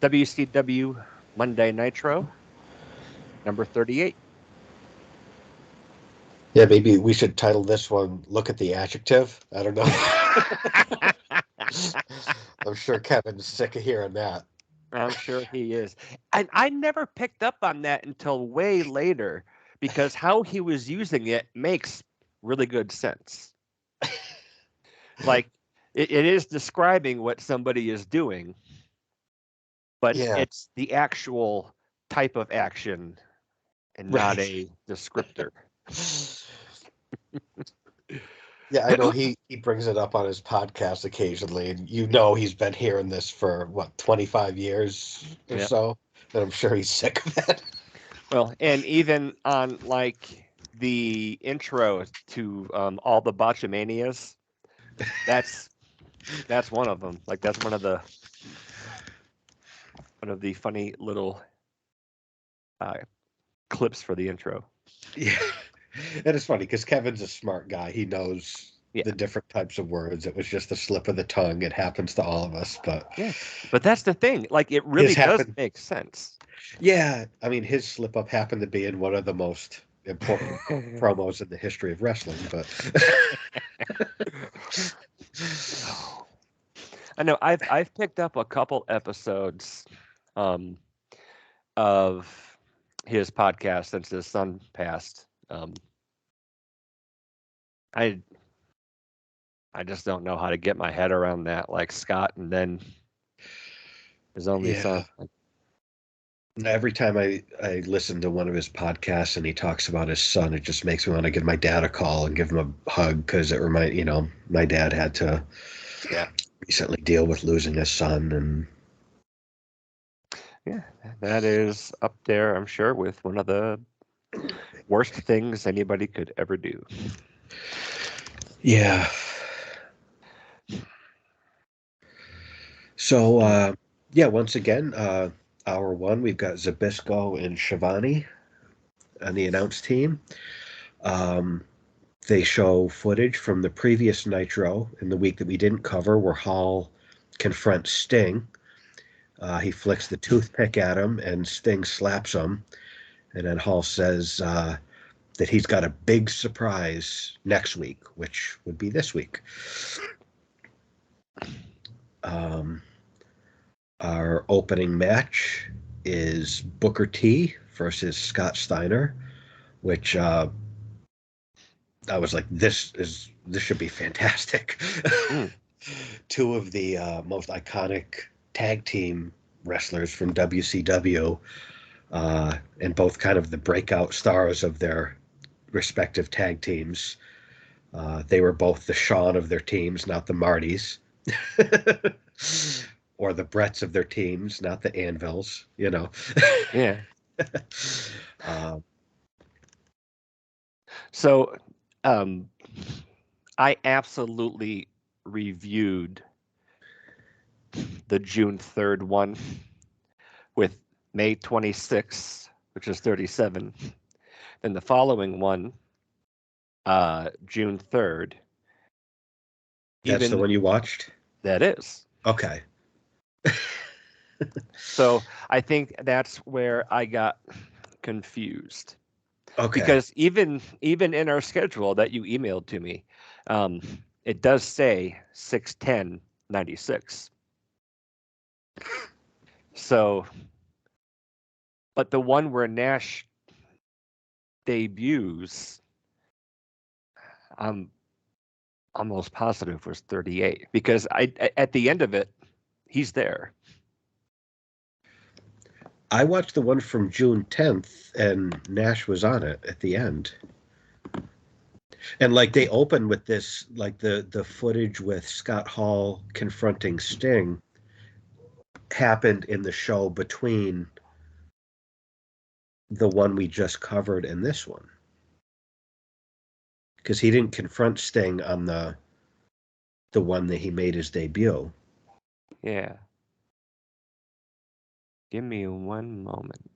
WCW Monday Nitro, number 38. Yeah, maybe we should title this one "Look at the Adjective." I don't know. I'm sure Kevin's sick of hearing that. I'm sure he is. And I never picked up on that until way later because how he was using it makes really good sense. Like it is describing what somebody is doing, but Yeah, it's the actual type of action and not right. a descriptor. Yeah, I know he brings it up on his podcast occasionally, and you know he's been hearing this for what 25 years or Yeah. so, and I'm sure he's sick of it. Well, and even on like the intro to all the Botchamanias, that's one of them. Like that's one of the funny little uh, clips for the intro. Yeah, and it's funny because Kevin's a smart guy. He knows Yeah, the different types of words. It was just a slip of the tongue. It happens to all of us, but yeah. But that's the thing. Like it his really does happened. make sense. Yeah, I mean his slip up happened to be in one of the most important promos in the history of wrestling, but Oh. I know I've picked up a couple episodes um, of his podcast since his son passed. I I just don't know how to get my head around that, like Scott, and then his only son. yeah. Every time I listen to one of his podcasts and he talks about his son, it just makes me want to give my dad a call and give him a hug because it my dad had to Yeah, recently deal with losing his son, and yeah, that is up there, I'm sure, with one of the worst things anybody could ever do. yeah. So yeah, once again, hour one, we've got Zabisco and Shivani on the announce team. Um, they show footage from the previous Nitro in the week that we didn't cover, where Hall confronts Sting. He flicks the toothpick at him, and Sting slaps him. And then Hall says that he's got a big surprise next week, which would be this week. Um, our opening match is Booker T versus Scott Steiner, which I was like, this should be fantastic. Mm. Two of the most iconic tag team wrestlers from WCW, and both kind of the breakout stars of their respective tag teams. They were both the Shawn of their teams, not the Martys, or the Bretts of their teams, not the Anvils. Yeah. uh, So, um, I absolutely reviewed the June 3rd one with May 26th, which is 37. Then the following one, June 3rd. that's the Even one you watched? that is. Okay. So I think that's where I got confused Okay. because even in our schedule that you emailed to me, um, it does say 6/10/96. So, but the one where Nash debuts, I'm almost positive was 38 because at the end of it, he's there. I watched the one from June 10th, and Nash was on it at the end. And like they open with this, like the footage with Scott Hall confronting Sting happened in the show between the one we just covered and this one, because he didn't confront Sting on the one that he made his debut. Yeah. Give me one moment.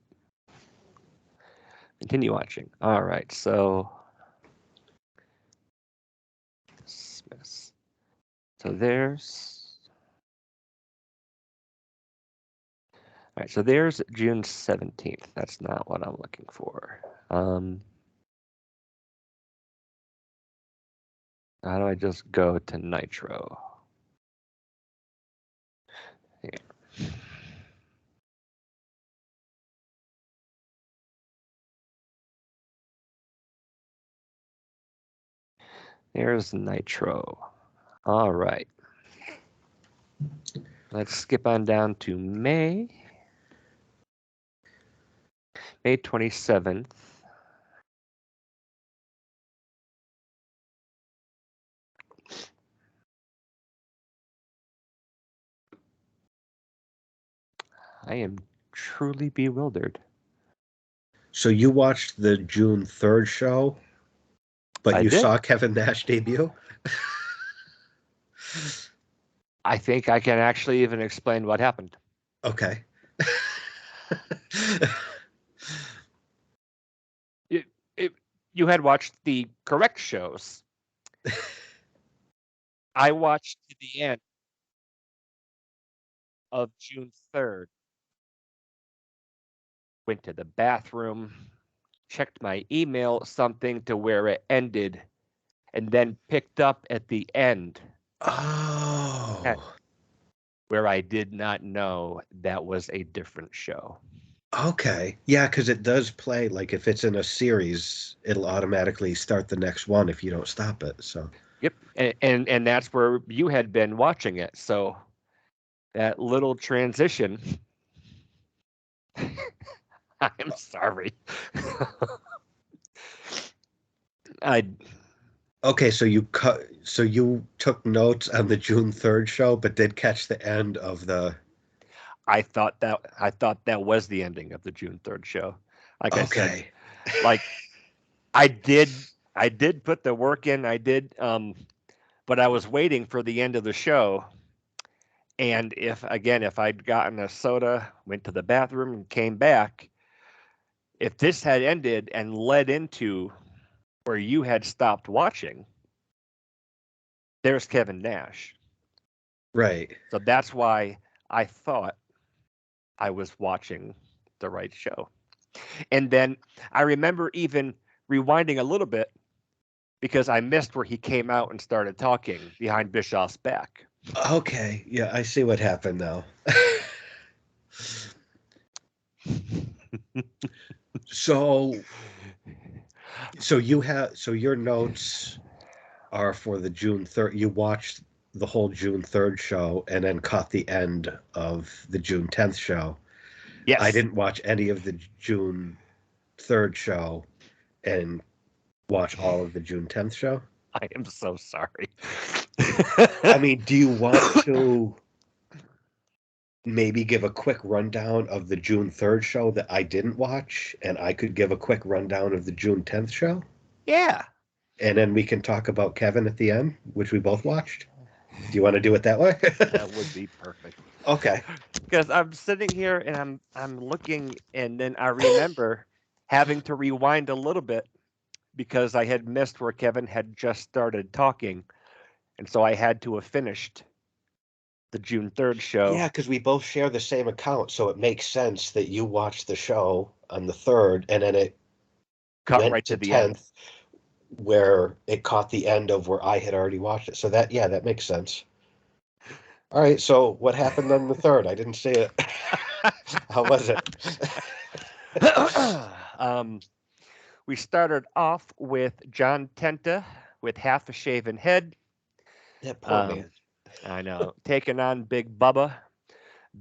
Continue watching. All right. So dismiss. So there's right, so there's June 17th. That's not what I'm looking for. How do I just go to Nitro? Here. There's Nitro. All right. Let's skip on down to May 27th. I am truly bewildered. So you watched the June 3rd show, but you saw Kevin Nash debut? I think I can actually even explain what happened. Okay. You had watched the correct shows. I watched to the end of June 3rd. Went to the bathroom, checked my email, something to where it ended, and then picked up at the end. Oh. Where I did not know that was a different show. Okay. Yeah, because it does play, like if it's in a series, it'll automatically start the next one if you don't stop it. So Yep. And that's where you had been watching it. So that little transition. I'm sorry. Okay, so you took notes on the June 3rd show, but did catch the end of the I thought that was the ending of the June 3rd show. Like I said, Okay. like I did put the work in. I did, but I was waiting for the end of the show. And if I'd gotten a soda, went to the bathroom, and came back, if this had ended and led into where you had stopped watching, there's Kevin Nash. Right. So that's why I thought I was watching the right show. And then I remember even rewinding a little bit because I missed where he came out and started talking behind Bischoff's back. Okay. Yeah, I see what happened now. So your notes are for the June 3rd. You watched the whole June 3rd show and then caught the end of the June 10th show. Yes. I didn't watch any of the June 3rd show and watch all of the June 10th show. I am so sorry. I mean, do you want to maybe give a quick rundown of the June 3rd show that I didn't watch, and I could give a quick rundown of the June 10th show? Yeah. And then we can talk about Kevin at the end, which we both watched. Do you want to do it that way? That would be perfect. Okay. Because I'm sitting here and I'm looking, and then I remember having to rewind a little bit because I had missed where Kevin had just started talking, and so I had to have finished the June 3rd show. Yeah, because we both share the same account, so it makes sense that you watched the show on the 3rd, and then it cut went right to the 10th, end. where it caught the end of where I had already watched it. So that makes sense. All right, so what happened on the 3rd? I didn't see it. How was it? We started off with John Tenta with half a shaven head. That poor man. I know. Taking on Big Bubba.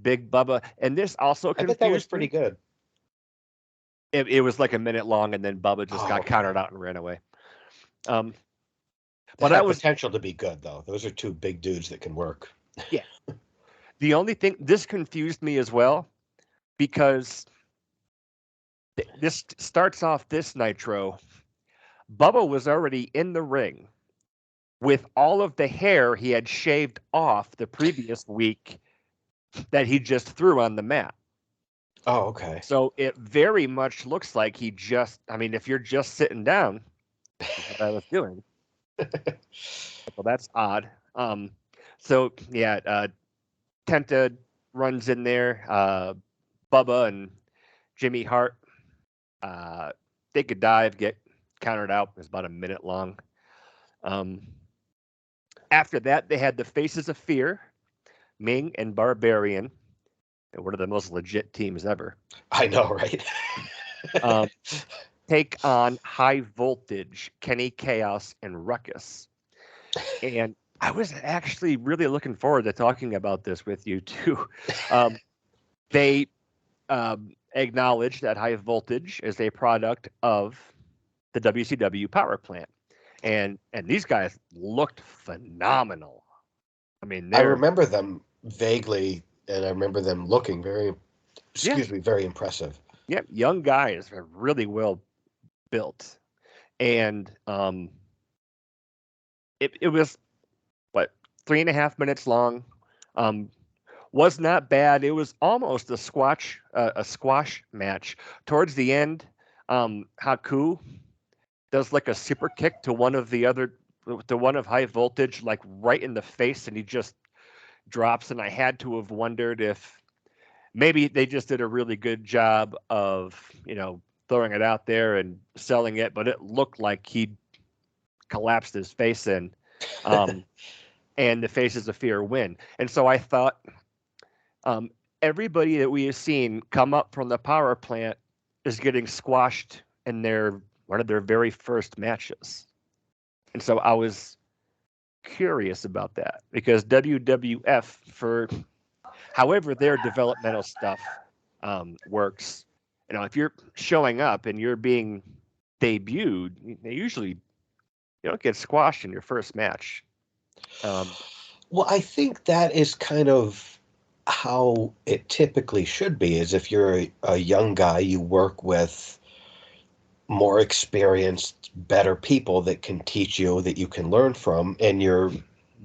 Big Bubba. And this also confused I bet that was pretty me. good. It was like a minute long, and then Bubba just got okay. countered out and ran away. That But had I was potential to be good, though. Those are two big dudes that can work. Yeah. The only thing, this confused me as well, because this starts off this Nitro. Bubba was already in the ring with all of the hair he had shaved off the previous week that he just threw on the mat. Oh, okay. So it very much looks like if you're just sitting down, what I was doing. Well, that's odd. So yeah, Tenta runs in there. Bubba and Jimmy Hart, they could dive, get countered out. It was about a minute long. After that, they had the Faces of Fear, Ming and Barbarian. One of the most legit teams ever. I know, right? Take on High Voltage, Kenny Chaos, and Ruckus. And I was actually really looking forward to talking about this with you too. They acknowledged that High Voltage is a product of the WCW power plant, and these guys looked phenomenal. I mean, I remember them vaguely, and I remember them looking very impressive. Yeah, young guys are really well built, and it was what 3.5 minutes long. Was not bad. It was almost a squash match. Towards the end, Haku does like a super kick to one of High Voltage, like right in the face, and he just drops. And I had to have wondered if maybe they just did a really good job of, throwing it out there and selling it, but it looked like he collapsed his face in, and the Faces of Fear win. And so I thought, everybody that we have seen come up from the power plant is getting squashed in one of their very first matches. And so I was curious about that, because WWF, for however their developmental stuff works, if you're showing up and you're being debuted, they usually you don't get squashed in your first match. Well, I think that is kind of how it typically should be, is if you're a young guy, you work with more experienced, better people that can teach you, that you can learn from, and you're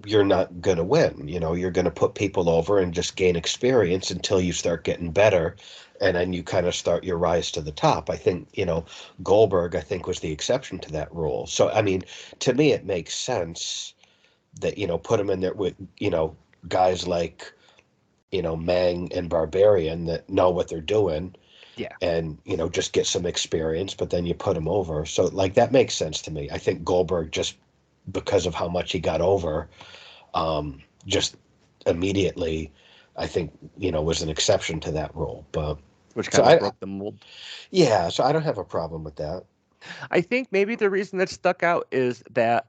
not going to win. You're going to put people over and just gain experience until you start getting better, and then you kind of start your rise to the top. I think, Goldberg, I think, was the exception to that rule. So, I mean, to me, it makes sense that, put him in there with, guys like, Mang and Barbarian that know what they're doing. Yeah. And, just get some experience, but then you put him over. So, like, that makes sense to me. I think Goldberg, just because of how much he got over, just immediately, I think, was an exception to that rule. But which kind of broke the mold. Yeah, so I don't have a problem with that. I think maybe the reason that stuck out is that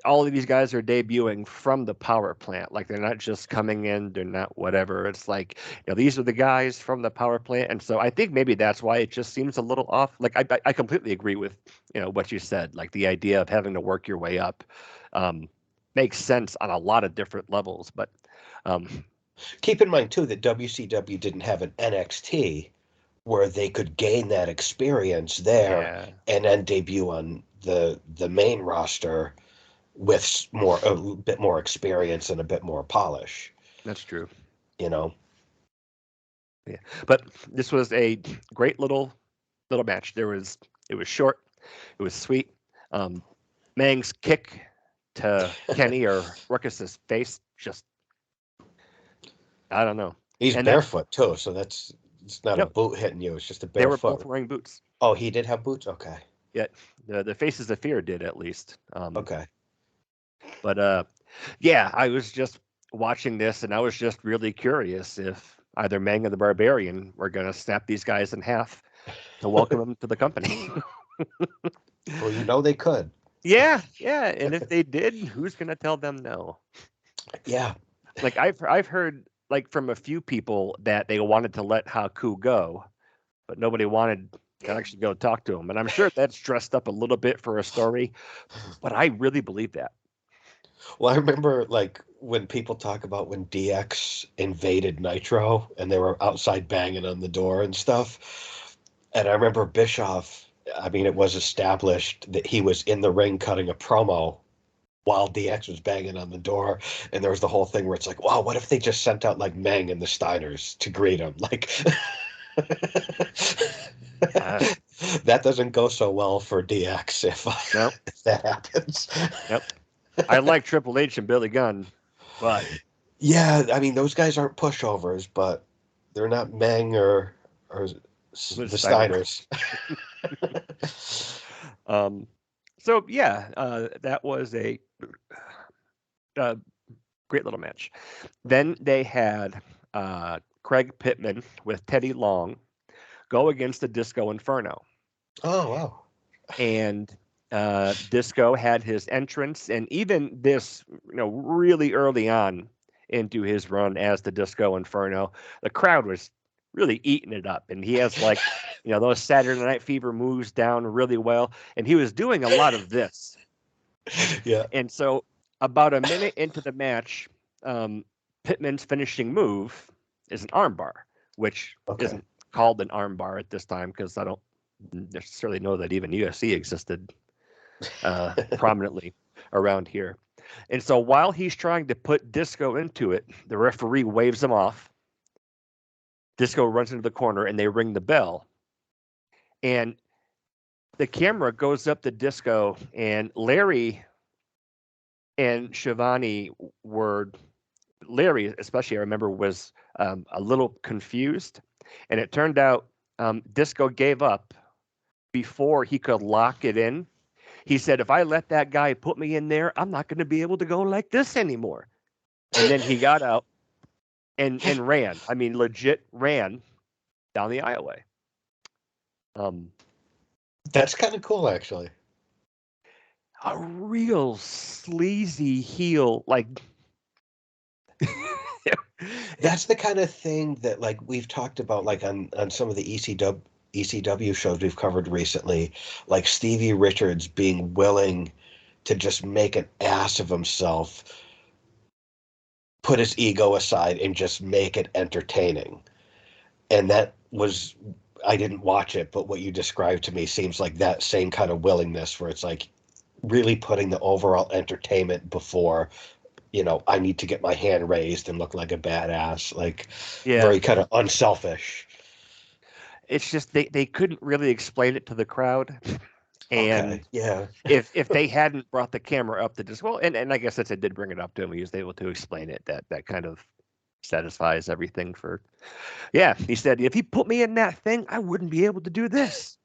all of these guys are debuting from the power plant. Like, they're not just coming in, they're not whatever. It's like, these are the guys from the power plant. And so I think maybe that's why it just seems a little off. Like, I completely agree with, what you said. Like, the idea of having to work your way up makes sense on a lot of different levels. But keep in mind, too, that WCW didn't have an NXT where they could gain that experience there and then debut on the main roster with a bit more experience and a bit more polish. That's true. Yeah, but this was a great little match. It was short, it was sweet. Mang's kick to Kenny or Ruckus's face, just, I don't know. He's barefoot too, so it's not a boot hitting you. It's just a barefoot. They were both wearing boots. Oh, he did have boots? Okay. Yeah, the Faces of Fear did, at least. Okay. But I was just watching this, and I was just really curious if either Mang or the Barbarian were going to snap these guys in half to welcome them to the company. Well, they could. Yeah, and if they did, who's going to tell them no? Yeah. Like, I've heard, like, from a few people that they wanted to let Haku go, but nobody wanted to actually go talk to him. And I'm sure that's dressed up a little bit for a story, but I really believe that. Well, I remember, like, when people talk about when DX invaded Nitro and they were outside banging on the door and stuff. And I remember Bischoff, I mean, it was established that he was in the ring cutting a promo while DX was banging on the door. And there was the whole thing where it's like, wow, what if they just sent out, like, Mang and the Steiners to greet him? Like, that doesn't go so well for DX if that happens. Yep. I like Triple H and Billy Gunn, but yeah, I mean, those guys aren't pushovers, but They're not Meng or the Steiners. So yeah, that was a great little match. Then they had Craig Pittman with Teddy Long go against the Disco Inferno. Oh, wow. And Disco had his entrance, and even this, really early on into his run as the Disco Inferno, the crowd was really eating it up. And he has those Saturday Night Fever moves down really well. And he was doing a lot of this. Yeah. And so about a minute into the match, Pittman's finishing move is an armbar, which isn't called an armbar at this time because I don't necessarily know that even UFC existed prominently around here. And so while he's trying to put Disco into it, the referee waves him off. Disco runs into the corner and they ring the bell. And the camera goes up to Disco, and Larry and Shivani Larry especially, I remember, was a little confused. And it turned out Disco gave up before he could lock it in. He said, if I let that guy put me in there, I'm not going to be able to go like this anymore. And then he got out and ran. I mean, legit ran down the aisleway. That's kind of cool, actually. A real sleazy heel, That's the kind of thing that, like, we've talked about, like, on some of the ECW shows we've covered recently, like Stevie Richards being willing to just make an ass of himself, put his ego aside, and just make it entertaining. And that was, I didn't watch it, but what you described to me seems like that same kind of willingness where it's like really putting the overall entertainment before, I need to get my hand raised and look like a badass, like very kind of unselfish. It's just they couldn't really explain it to the crowd. And if they hadn't brought the camera up to just, and I guess that's, it did bring it up to him. He was able to explain it. That kind of satisfies everything he said, if he put me in that thing, I wouldn't be able to do this.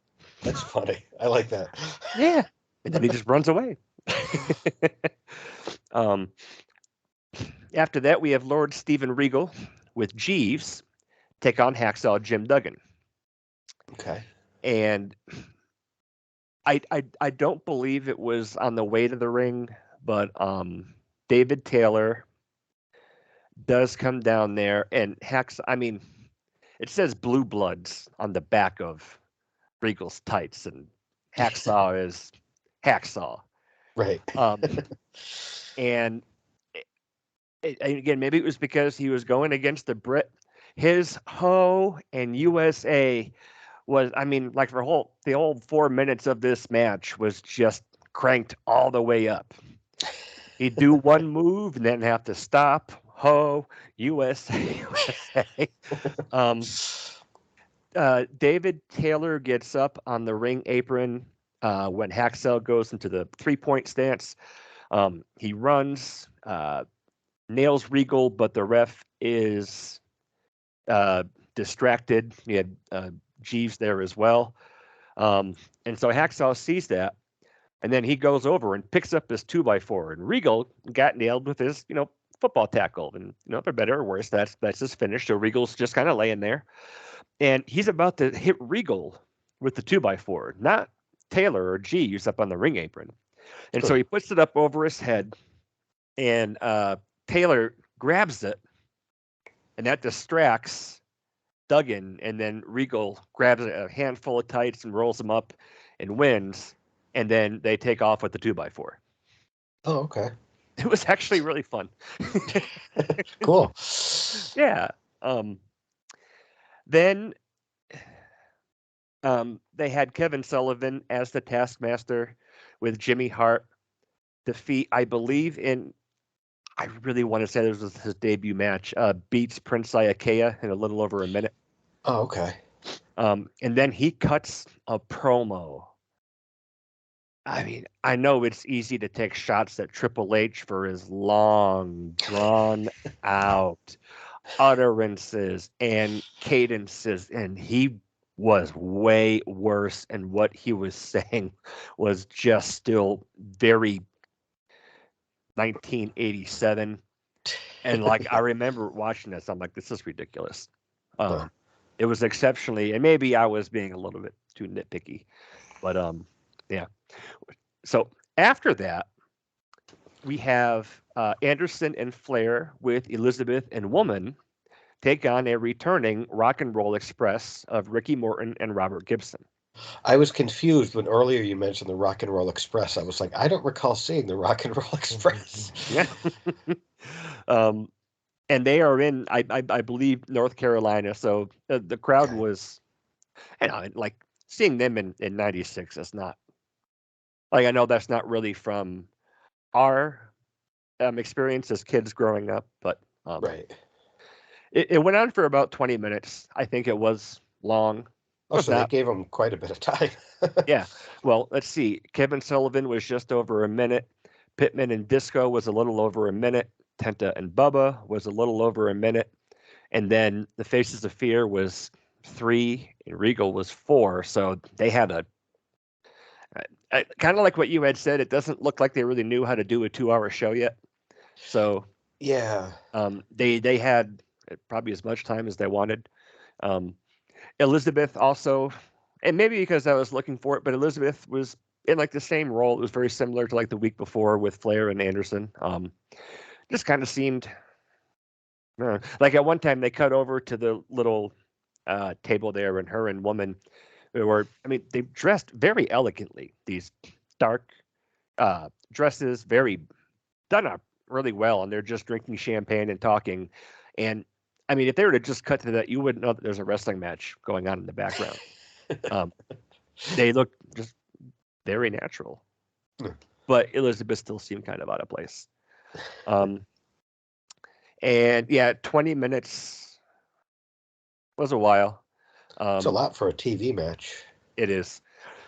That's funny. I like that. Yeah. And then he just runs away. After that, we have Lord Steven Regal with Jeeves take on Hacksaw Jim Duggan. Okay. And I don't believe it was on the way to the ring, but David Taylor does come down there, and it says Blue Bloods on the back of Regal's tights, and Hacksaw is Hacksaw. Right. And again, maybe it was because he was going against the Brit. His Ho and USA was, for the whole 4 minutes of this match was just cranked all the way up. He'd do one move and then have to stop. Ho, USA, USA. David Taylor gets up on the ring apron when Hacksaw goes into the 3-point stance. He runs, nails Regal, but the ref is distracted. He had Jeeves there as well. And so Hacksaw sees that, and then he goes over and picks up his 2x4, and Regal got nailed with his, football tackle. And, for better or worse, that's his finish. So Regal's just kind of laying there, and he's about to hit Regal with the 2x4, not Taylor or Jeeves up on the ring apron. And so he puts it up over his head, and Taylor grabs it, and that distracts Duggan, and then Regal grabs a handful of tights and rolls them up and wins, and then they take off with the 2x4. Oh, okay. It was actually really fun. Cool. Yeah. Then they had Kevin Sullivan as the Taskmaster with Jimmy Hart defeat, I believe, I really want to say this was his debut match, beats Prince Iakea in a little over a minute. Oh, okay. And then he cuts a promo. I know it's easy to take shots at Triple H for his long, drawn out, utterances and cadences, and he was way worse, and what he was saying was just still very 1987. And like I remember watching this, I'm like, this is ridiculous. It was exceptionally, and maybe I was being a little bit too nitpicky, but yeah. So after that, we have Anderson and Flair with Elizabeth and Woman take on a returning Rock and Roll Express of Ricky Morton and Robert Gibson. I was confused when earlier you mentioned the Rock and Roll Express. I was like, I don't recall seeing the Rock and Roll Express. Yeah. And they are in, I believe, North Carolina. So the crowd was, like seeing them in '96 is not, like, I know that's not really from our experience as kids growing up, but right. It went on for about 20 minutes. I think it was long. Oh, so they gave them quite a bit of time. Yeah. Well, let's see. Kevin Sullivan was just over a minute. Pittman and Disco was a little over a minute. Tenta and Bubba was a little over a minute. And then the Faces of Fear was 3, and Regal was 4. So they had a kind of like what you had said. It doesn't look like they really knew how to do a 2-hour show yet. So yeah, they had probably as much time as they wanted. Elizabeth also, and maybe because I was looking for it, but Elizabeth was in like the same role. It was very similar to like the week before with Flair and Anderson. Just kind of seemed like at one time they cut over to the little table there, and her and Woman were, I mean, they dressed very elegantly. These dark dresses, very done up really well, and they're just drinking champagne and talking. And I mean, if they were to just cut to that, you wouldn't know that there's a wrestling match going on in the background. They look just very natural, but Elizabeth still seemed kind of out of place. And yeah, 20 minutes was a while. It's a lot for a TV match. It is.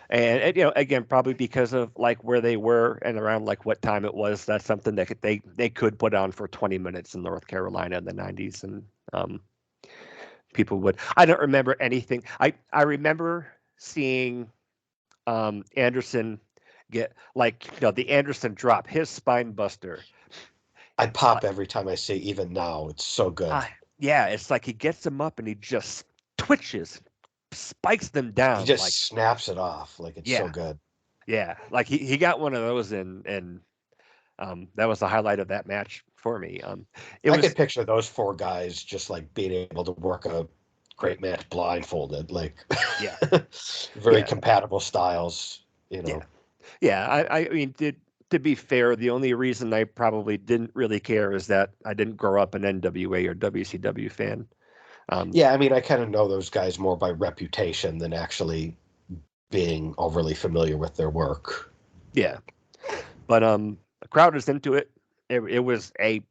And again, probably because of like where they were and around like what time it was, that's something that they could put on for 20 minutes in North Carolina in the 90s, and people would. I don't remember anything. I remember seeing Anderson get the Anderson drop, his spine buster. I pop every time I see, even now. It's so good. Yeah, it's like he gets them up and he just twitches, spikes them down. He just snaps it off. Like, it's so good. Yeah, like he got one of those, and that was the highlight of that match for me. I could picture those 4 guys just like being able to work a great match blindfolded. Like, yeah, very compatible styles. You know. Yeah. I mean, to be fair, the only reason I probably didn't really care is that I didn't grow up an NWA or WCW fan. Yeah, I mean, I kind of know those guys more by reputation than actually being overly familiar with their work. Yeah, but the crowd is into it. It was a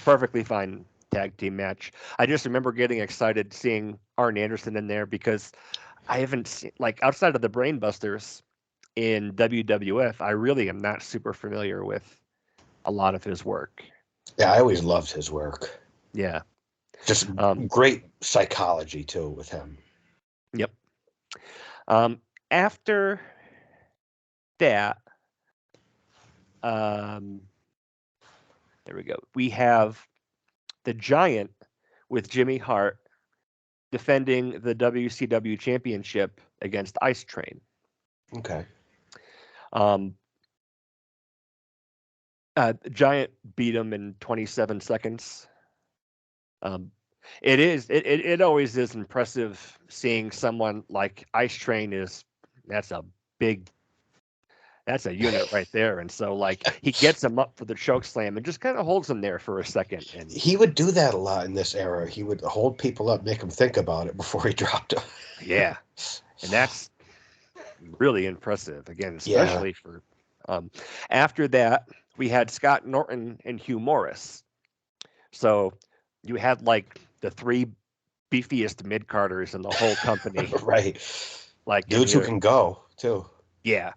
perfectly fine tag team match. I just remember getting excited seeing Arn Anderson in there because I haven't seen, like, outside of the Brainbusters in WWF, I really am not super familiar with a lot of his work. Yeah, I always loved his work. Yeah. Just great psychology, too, with him. Yep. After that, there we go. We have the Giant with Jimmy Hart defending the WCW championship against Ice Train. Okay. Giant beat him in 27 seconds. It always is impressive seeing someone like Ice Train that's a unit right there. And so like he gets him up for the choke slam and just kind of holds him there for a second. And he would do that a lot in this era. He would hold people up, make them think about it before he dropped them. Yeah. And that's really impressive, again, especially for after that we had Scott Norton and Hugh Morris. So you had like the 3 beefiest mid-carders in the whole company. Right. Like dudes who can go too. Yeah.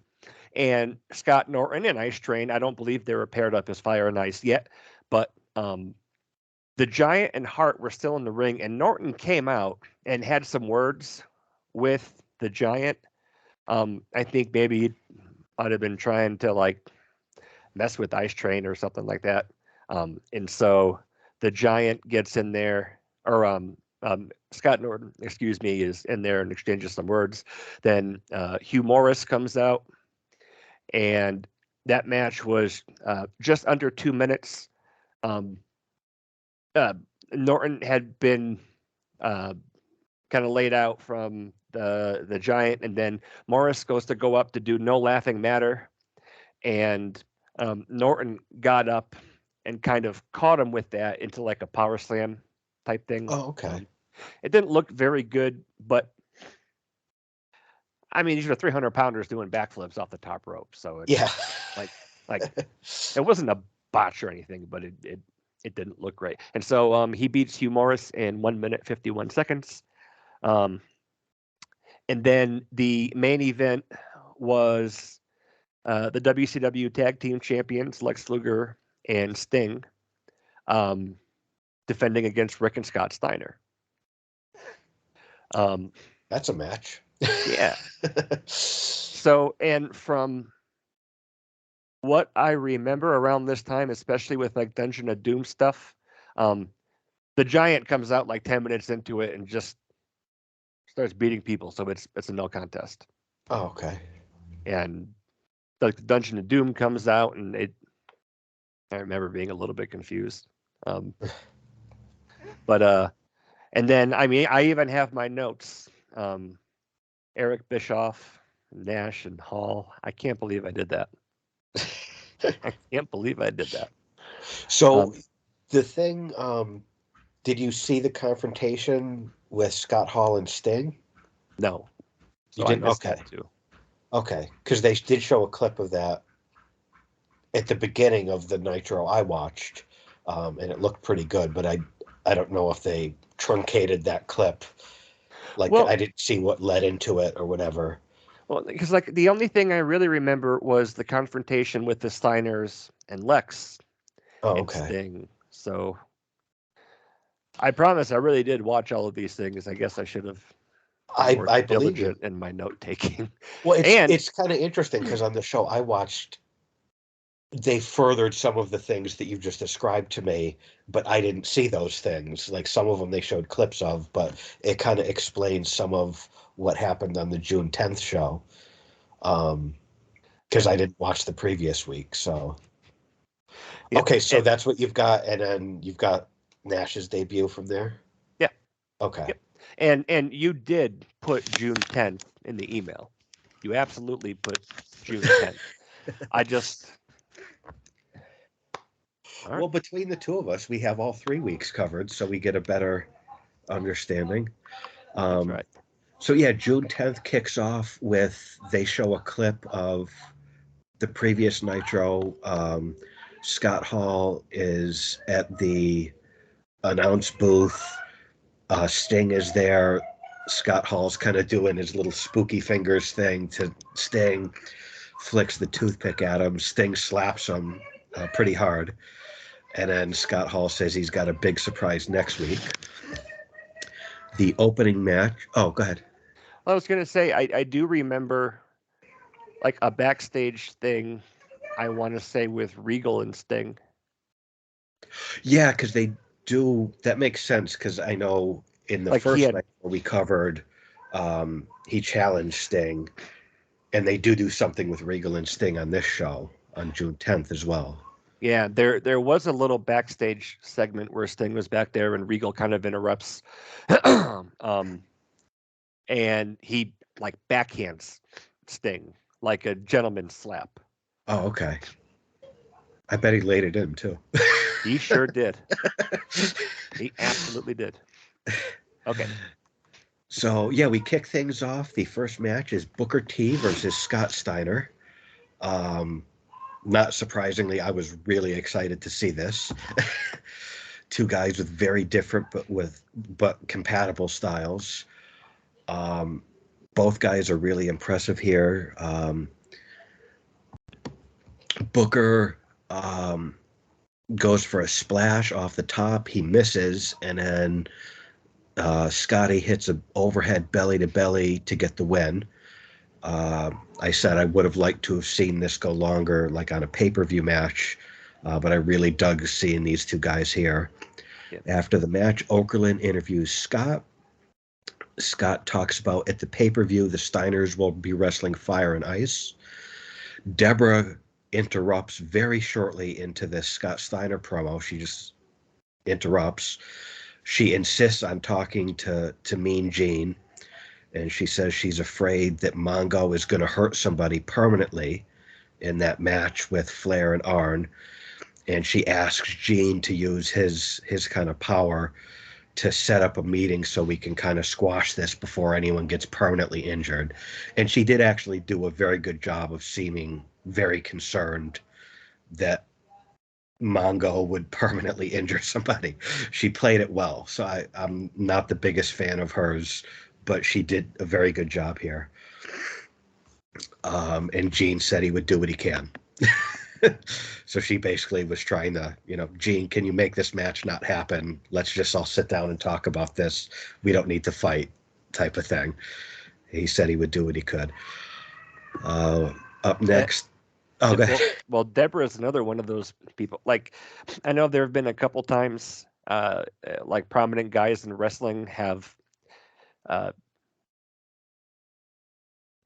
And Scott Norton and Ice Train, I don't believe they were paired up as Fire and Ice yet, but the Giant and Hart were still in the ring, and Norton came out and had some words with the Giant. I think maybe he might have been trying to like mess with Ice Train or something like that. And so the Giant gets in there, or Scott Norton, excuse me, is in there and exchanges some words. Then Hugh Morris comes out, and that match was just under 2 minutes. Norton had been kind of laid out from the Giant, and then Morris goes to go up to do No Laughing Matter, and Norton got up and kind of caught him with that into like a power slam type thing. Oh, okay. It didn't look very good, but I mean, these are 300-pounders doing backflips off the top rope, so it's Yeah. like it wasn't a botch or anything, but it didn't look great. And so he beats Hugh Morris in 1 minute 51 seconds. And then the main event was the WCW Tag Team Champions Lex Luger and Sting defending against Rick and Scott Steiner. That's a match. Yeah. So, and from what I remember around this time, especially with like Dungeon of Doom stuff, the Giant comes out like 10 minutes into it and just starts beating people. So it's a no contest. Oh, okay. And like the Dungeon of Doom comes out, and I remember being a little bit confused. But and then I mean, I even have my notes. Eric Bischoff, Nash, and Hall. I can't believe I did that. I can't believe I did that. So the thing, did you see the confrontation with Scott Hall and Sting? No. So you didn't? I missed Okay. that too. Okay, because they did show a clip of that at the beginning of the Nitro I watched, and it looked pretty good. But I don't know if they truncated that clip. Like, Well, I didn't see what led into it or whatever. Well, because like the only thing I really remember was the confrontation with the Steiners and Lex Oh, and okay. Sting. So I promise I really did watch all of these things. I guess I should have been more I believe you. diligent in my note taking. Well, And it's kind of interesting because on the show I watched, they furthered some of the things that you've just described to me, but I didn't see those things. Like some of them they showed clips of, but it kind of explains some of what happened on the June 10th show. Because I didn't watch the previous week. So, yeah, okay, so that's what you've got. And then you've got Nash's debut from there. yeah, Okay. yep. And you did put June 10th in the email. You absolutely put June 10th. I just all right. Well, between the two of us, we have all 3 weeks covered, so we get a better understanding. That's right. So yeah, June 10th kicks off with, they show a clip of the previous Nitro. Scott Hall is at the announce booth. Sting is there. Scott Hall's kind of doing his little spooky fingers thing to Sting, flicks the toothpick at him. Sting slaps him pretty hard. And then Scott Hall says he's got a big surprise next week. The opening match. Oh, go ahead. I was going to say, I do remember like a backstage thing, I want to say with Regal and Sting. Yeah, because they do. That makes sense because I know in the Like first night we covered, he challenged Sting, and they do something with Regal and Sting on this show on June 10th as well. Yeah, there was a little backstage segment where Sting was back there and Regal kind of interrupts, and he like backhands Sting like a gentleman's slap. Oh, okay. I bet he laid it in too. He sure did. He absolutely did. Okay. So yeah, we kick things off. The first match is Booker T versus Scott Steiner. Not surprisingly, I was really excited to see this. Two guys with very different but compatible styles. Both guys are really impressive here. Booker goes for a splash off the top. He misses, and then Scotty hits an overhead belly to belly to get the win. I said I would have liked to have seen this go longer, like on a pay-per-view match, but I really dug seeing these two guys here. Yeah. After the match, Okerlund interviews Scott. Scott talks about at the pay-per-view, the Steiners will be wrestling Fire and Ice. Deborah interrupts very shortly into this Scott Steiner promo. She just interrupts. She insists on talking to Mean Gene, and she says she's afraid that Mongo is going to hurt somebody permanently in that match with Flair and Arn. And she asks Gene to use his kind of power to set up a meeting so we can kind of squash this before anyone gets permanently injured. And she did actually do a very good job of seeming very concerned that Mongo would permanently injure somebody. She played it well. So I'm not the biggest fan of hers, but she did a very good job here. And Gene said he would do what he can. So she basically was trying to, Gene, can you make this match not happen? Let's just all sit down and talk about this. We don't need to fight, type of thing. He said he would do what he could. Up next. Oh, go ahead. Well, Deborah's another one of those people. Like, I know there have been a couple times, like prominent guys in wrestling have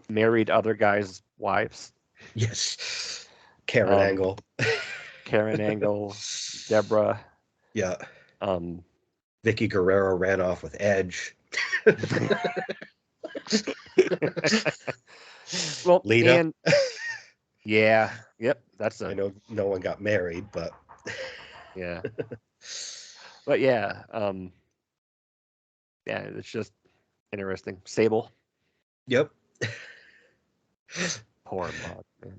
married other guys' wives. Yes. Karen Angle. Karen Angle, Deborah. Yeah. Vicky Guerrero ran off with Edge. Well, Lita. And, yeah. Yep. I know no one got married, but yeah. But yeah. Yeah, it's just interesting. Sable. Yep. Poor Bob, man.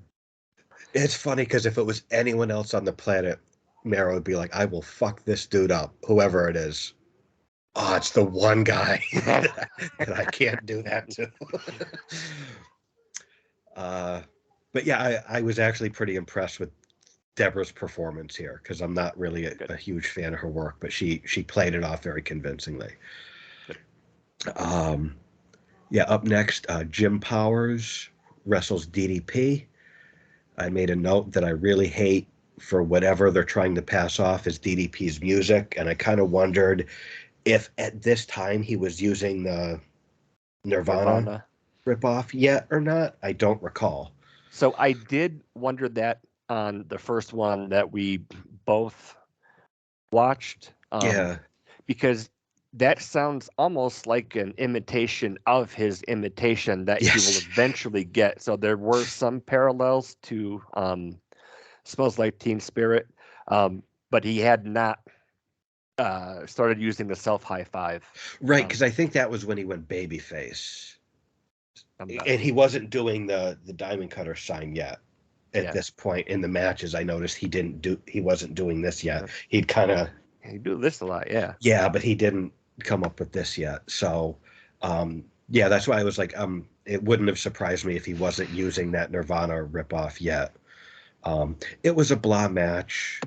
It's funny because if it was anyone else on the planet, Mero would be like, I will fuck this dude up, whoever it is. Oh, it's the one guy that I can't do that to. But yeah, I was actually pretty impressed with Deborah's performance here because I'm not really a huge fan of her work, but she played it off very convincingly. Yeah, up next, Jim Powers wrestles DDP. I made a note that I really hate for whatever they're trying to pass off as DDP's music, and I kind of wondered if at this time he was using the Nirvana ripoff yet or not. I don't recall. So I did wonder that on the first one that we both watched. Yeah. Because that sounds almost like an imitation of his imitation that he will eventually get. So there were some parallels to Smells Like Teen Spirit, but he had not started using the self high five. Right, because I think that was when he went babyface. And he wasn't doing the diamond cutter sign yet. At this point in the matches, I noticed he wasn't doing this yet. He'd kind of he'd do this a lot, yeah. Yeah, but he didn't come up with this yet. So yeah, that's why I was like, it wouldn't have surprised me if he wasn't using that Nirvana ripoff yet. It was a blah match.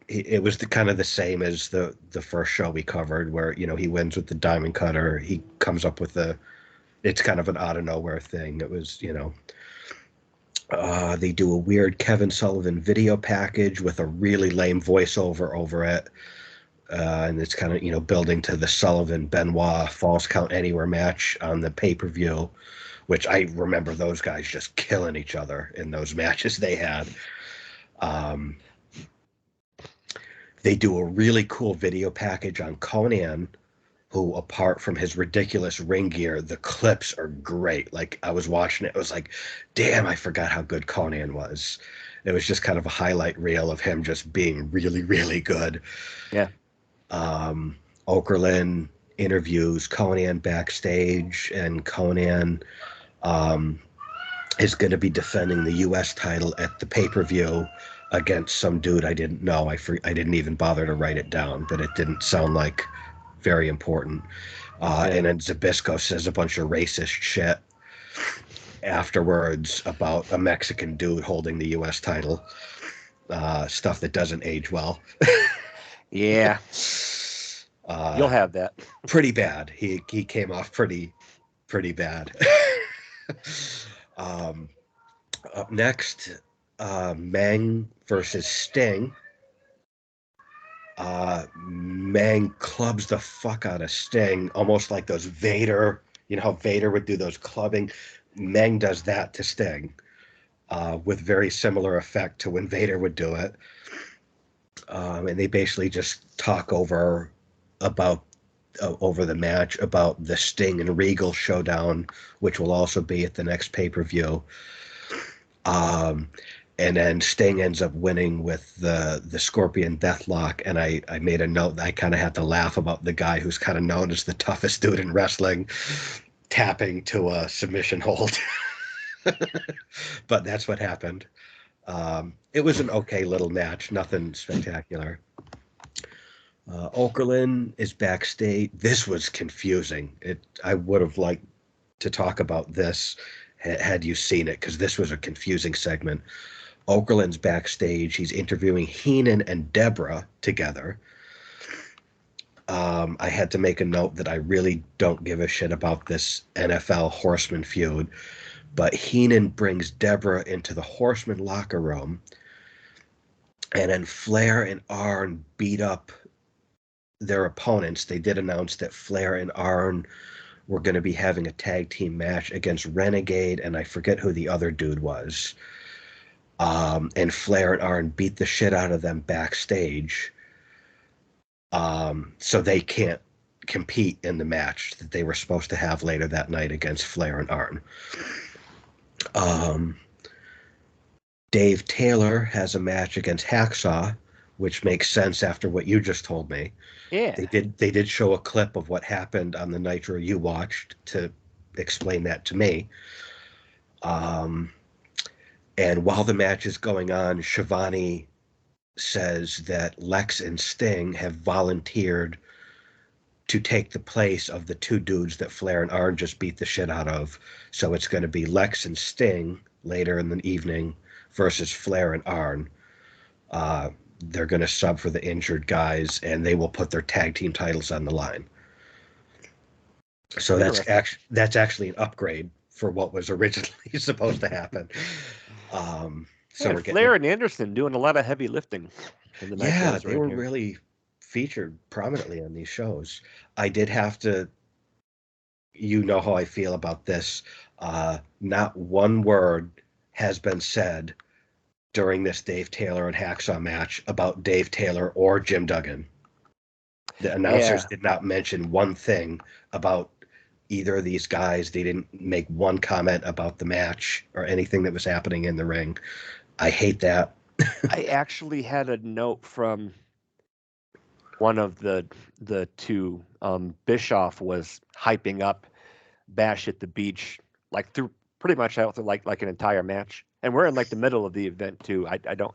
It was kind of the same as the first show we covered, where he wins with the diamond cutter. He comes up with it's kind of an out of nowhere thing. It was they do a weird Kevin Sullivan video package with a really lame voiceover over it. And it's kind of, building to the Sullivan Benoit Falls Count Anywhere match on the pay-per-view, which I remember those guys just killing each other in those matches they had. They do a really cool video package on Conan, who, apart from his ridiculous ring gear, the clips are great. Like, I was watching it, I was like, damn, I forgot how good Conan was. It was just kind of a highlight reel of him just being really, really good. Yeah. Okerlund interviews Conan backstage, and Conan is going to be defending the U.S. title at the pay-per-view against some dude I didn't know. I didn't even bother to write it down, but it didn't sound like very important. And then Zbyszko says a bunch of racist shit afterwards about a Mexican dude holding the U.S. title. stuff that doesn't age well. Yeah. You'll have that. Pretty bad. He came off pretty bad. Up next, Meng versus Sting. Meng clubs the fuck out of Sting, almost like those Vader. You know how Vader would do those clubbing? Meng does that to Sting, with very similar effect to when Vader would do it. And they basically just talk over the match, about the Sting and Regal showdown, which will also be at the next pay-per-view. And then Sting ends up winning with the Scorpion Deathlock, and I made a note that I kind of had to laugh about the guy who's kind of known as the toughest dude in wrestling tapping to a submission hold. But that's what happened. It was an okay little match, nothing spectacular. Okerlund is backstage. This was confusing. I would have liked to talk about this had you seen it, because this was a confusing segment. Okerlund's backstage. He's interviewing Heenan and Deborah together. I had to make a note that I really don't give a shit about this NFL Horseman feud, but Heenan brings Deborah into the Horseman locker room, and then Flair and Arn beat up their opponents. They did announce that Flair and Arn were going to be having a tag team match against Renegade, and I forget who the other dude was. And Flair and Arn beat the shit out of them backstage, so they can't compete in the match that they were supposed to have later that night against Flair and Arn. Dave Taylor has a match against Hacksaw, which makes sense after what you just told me. Yeah. They did show a clip of what happened on the Nitro you watched to explain that to me. And while the match is going on, Shivani says that Lex and Sting have volunteered to take the place of the two dudes that Flair and Arn just beat the shit out of. So it's going to be Lex and Sting later in the evening versus Flair and Arn. They're going to sub for the injured guys, and they will put their tag team titles on the line. So that's actually an upgrade for what was originally supposed to happen. So we're Flair and Anderson doing a lot of heavy lifting. Yeah, they were really featured prominently on these shows. I did have to, you know how I feel about this. Not one word has been said during this Dave Taylor and Hacksaw match about Dave Taylor or Jim Duggan. The announcers did not mention one thing about either of these guys. They didn't make one comment about the match or anything that was happening in the ring. I hate that. I actually had a note from one of the two. Bischoff was hyping up Bash at the Beach like through pretty much out through like an entire match, and we're in like the middle of the event too. I don't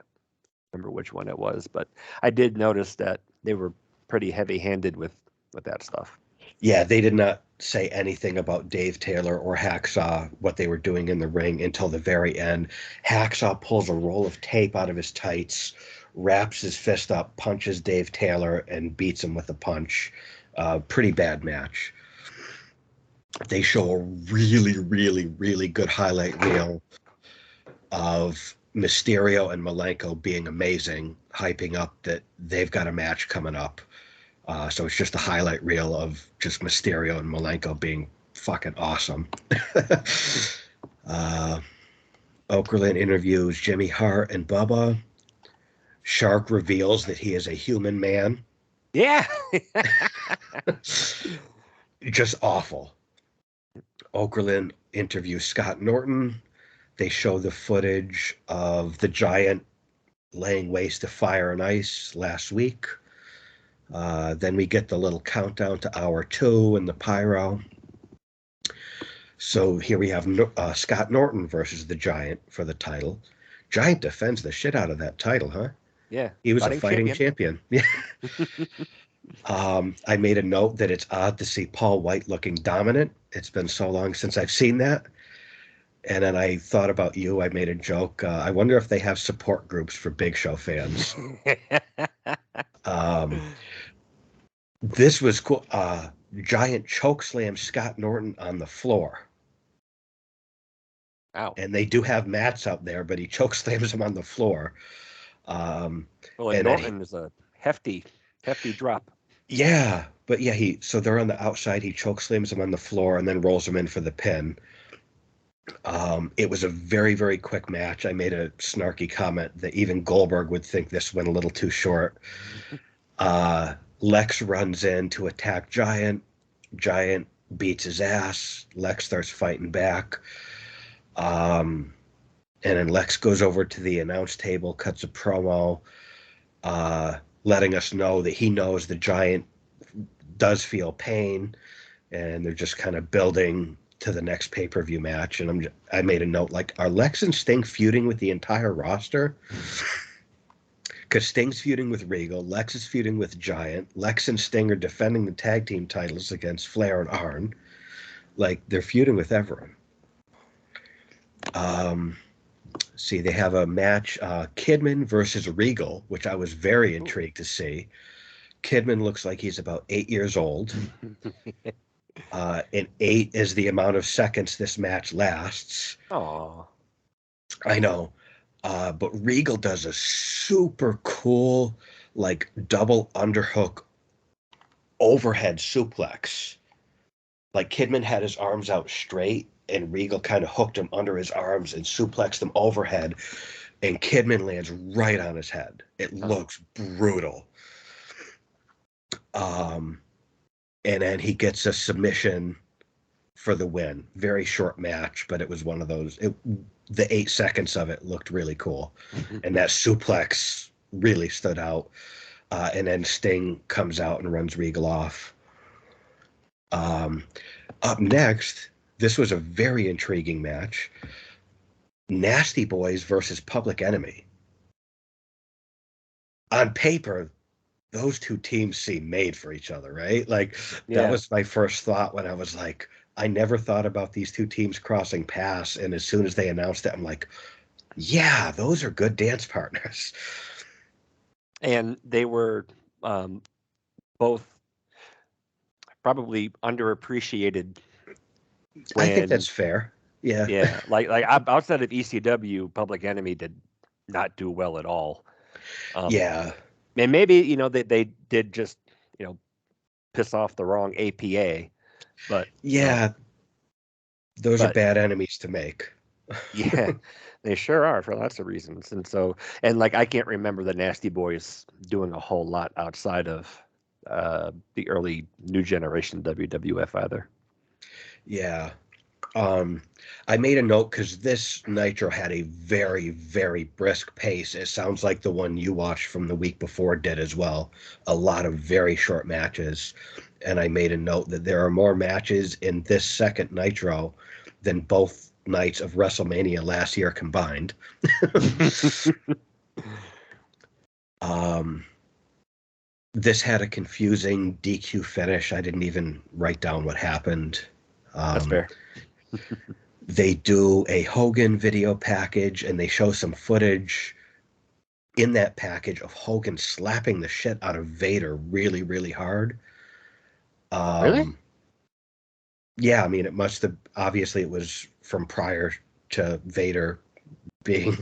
remember which one it was, but I did notice that they were pretty heavy-handed with that stuff. Yeah, they did not say anything about Dave Taylor or Hacksaw, what they were doing in the ring, until the very end. Hacksaw pulls a roll of tape out of his tights, wraps his fist up, punches Dave Taylor, and beats him with a punch. Pretty bad match. They show a really, really, really good highlight reel of Mysterio and Malenko being amazing, hyping up that they've got a match coming up. So it's just a highlight reel of just Mysterio and Malenko being fucking awesome. Okerlund interviews Jimmy Hart and Bubba. Shark reveals that he is a human man. Yeah. Just awful. Okerlund interviews Scott Norton. They show the footage of the Giant laying waste to Fire and Ice last week. Then we get the little countdown to hour 2 and the pyro. So here we have Scott Norton versus the Giant for the title. Giant defends the shit out of that title, huh? Yeah. He was a fighting champion. Yeah. I made a note that it's odd to see Paul White looking dominant. It's been so long since I've seen that. And then I thought about you. I made a joke. I wonder if they have support groups for Big Show fans. Um, this was cool. Giant chokeslam Scott Norton on the floor. Wow. And they do have mats out there, but he chokeslams him on the floor. Well, and And then Norton is a hefty drop. yeah, but yeah, so they're on the outside. He chokeslams him on the floor and then rolls him in for the pin. It was a very, very quick match. I made a snarky comment that even Goldberg would think this went a little too short. Lex runs in to attack Giant. Giant beats his ass. Lex starts fighting back. And then Lex goes over to the announce table, cuts a promo, letting us know that he knows the Giant does feel pain, and they're just kind of building to the next pay-per-view match. And I made a note, like, are Lex and Sting feuding with the entire roster? Because Sting's feuding with Regal, Lex is feuding with Giant, Lex and Sting are defending the tag team titles against Flair and Arn. Like, they're feuding with everyone. See, they have a match, Kidman versus Regal, which I was very intrigued to see. Kidman looks like he's about 8 years old. And 8 is the amount of seconds this match lasts. Oh, I know. But Regal does a super cool, like, double underhook overhead suplex. Like, Kidman had his arms out straight, and Regal kind of hooked him under his arms and suplexed him overhead, and Kidman lands right on his head. It looks brutal. And then he gets a submission for the win. Very short match, but it was one of those. The 8 seconds of it looked really cool, and that suplex really stood out. And then Sting comes out and runs Regal off. Up next, this was a very intriguing match. Nasty Boys versus Public Enemy. On paper, those two teams seem made for each other, right? Like, that was my first thought when I was like, I never thought about these two teams crossing paths. And as soon as they announced it, I'm like, yeah, those are good dance partners. And they were both probably underappreciated. I think that's fair. Yeah. Yeah. Like outside of ECW, Public Enemy did not do well at all. Yeah. And maybe, they did just, piss off the wrong APA. But yeah, those are bad enemies to make. Yeah, they sure are for lots of reasons. And so, and like, I can't remember the Nasty Boys doing a whole lot outside of the early new generation WWF either. Yeah. I made a note because this Nitro had a very, very brisk pace. It sounds like the one you watched from the week before did as well. A lot of very short matches. And I made a note that there are more matches in this second Nitro than both nights of WrestleMania last year combined. This had a confusing DQ finish. I didn't even write down what happened. That's fair. They do a Hogan video package, and they show some footage in that package of Hogan slapping the shit out of Vader really, really hard. Really? Yeah, I mean, it must have, obviously it was from prior to Vader being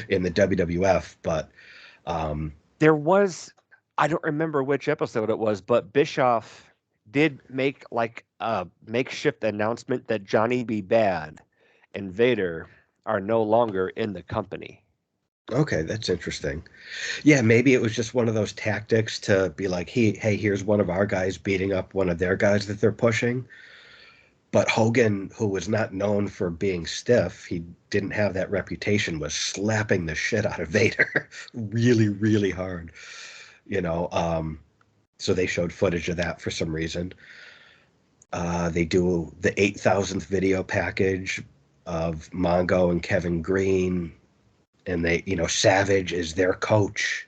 in the WWF, but there was, I don't remember which episode it was, but Bischoff did make like a makeshift announcement that Johnny B. Bad and Vader are no longer in the company. Okay, that's interesting. Yeah, maybe it was just one of those tactics to be like, hey, here's one of our guys beating up one of their guys that they're pushing. But Hogan, who was not known for being stiff, he didn't have that reputation, was slapping the shit out of Vader really, really hard. So they showed footage of that for some reason. They do the 8,000th video package of Mongo and Kevin Green, and they, Savage is their coach,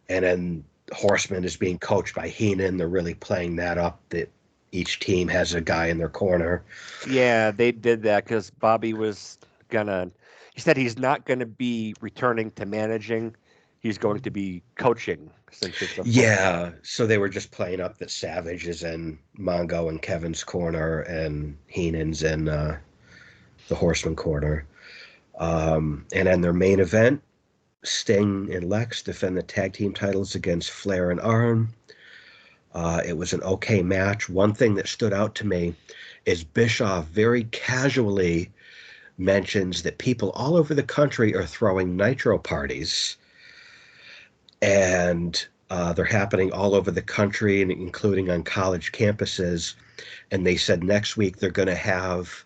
and then Horseman is being coached by Heenan. They're really playing that up, that each team has a guy in their corner. Yeah, they did that because Bobby was gonna. He said he's not going to be returning to managing. He's going to be coaching since it's a full. Yeah, so they were just playing up that Savage is in Mongo and Kevin's corner, and Heenan's in the Horseman corner. And then their main event, Sting and Lex defend the tag team titles against Flair and Arn. It was an okay match. One thing that stood out to me is Bischoff very casually mentions that people all over the country are throwing nitro parties, and they're happening all over the country, and including on college campuses. And they said next week they're going to have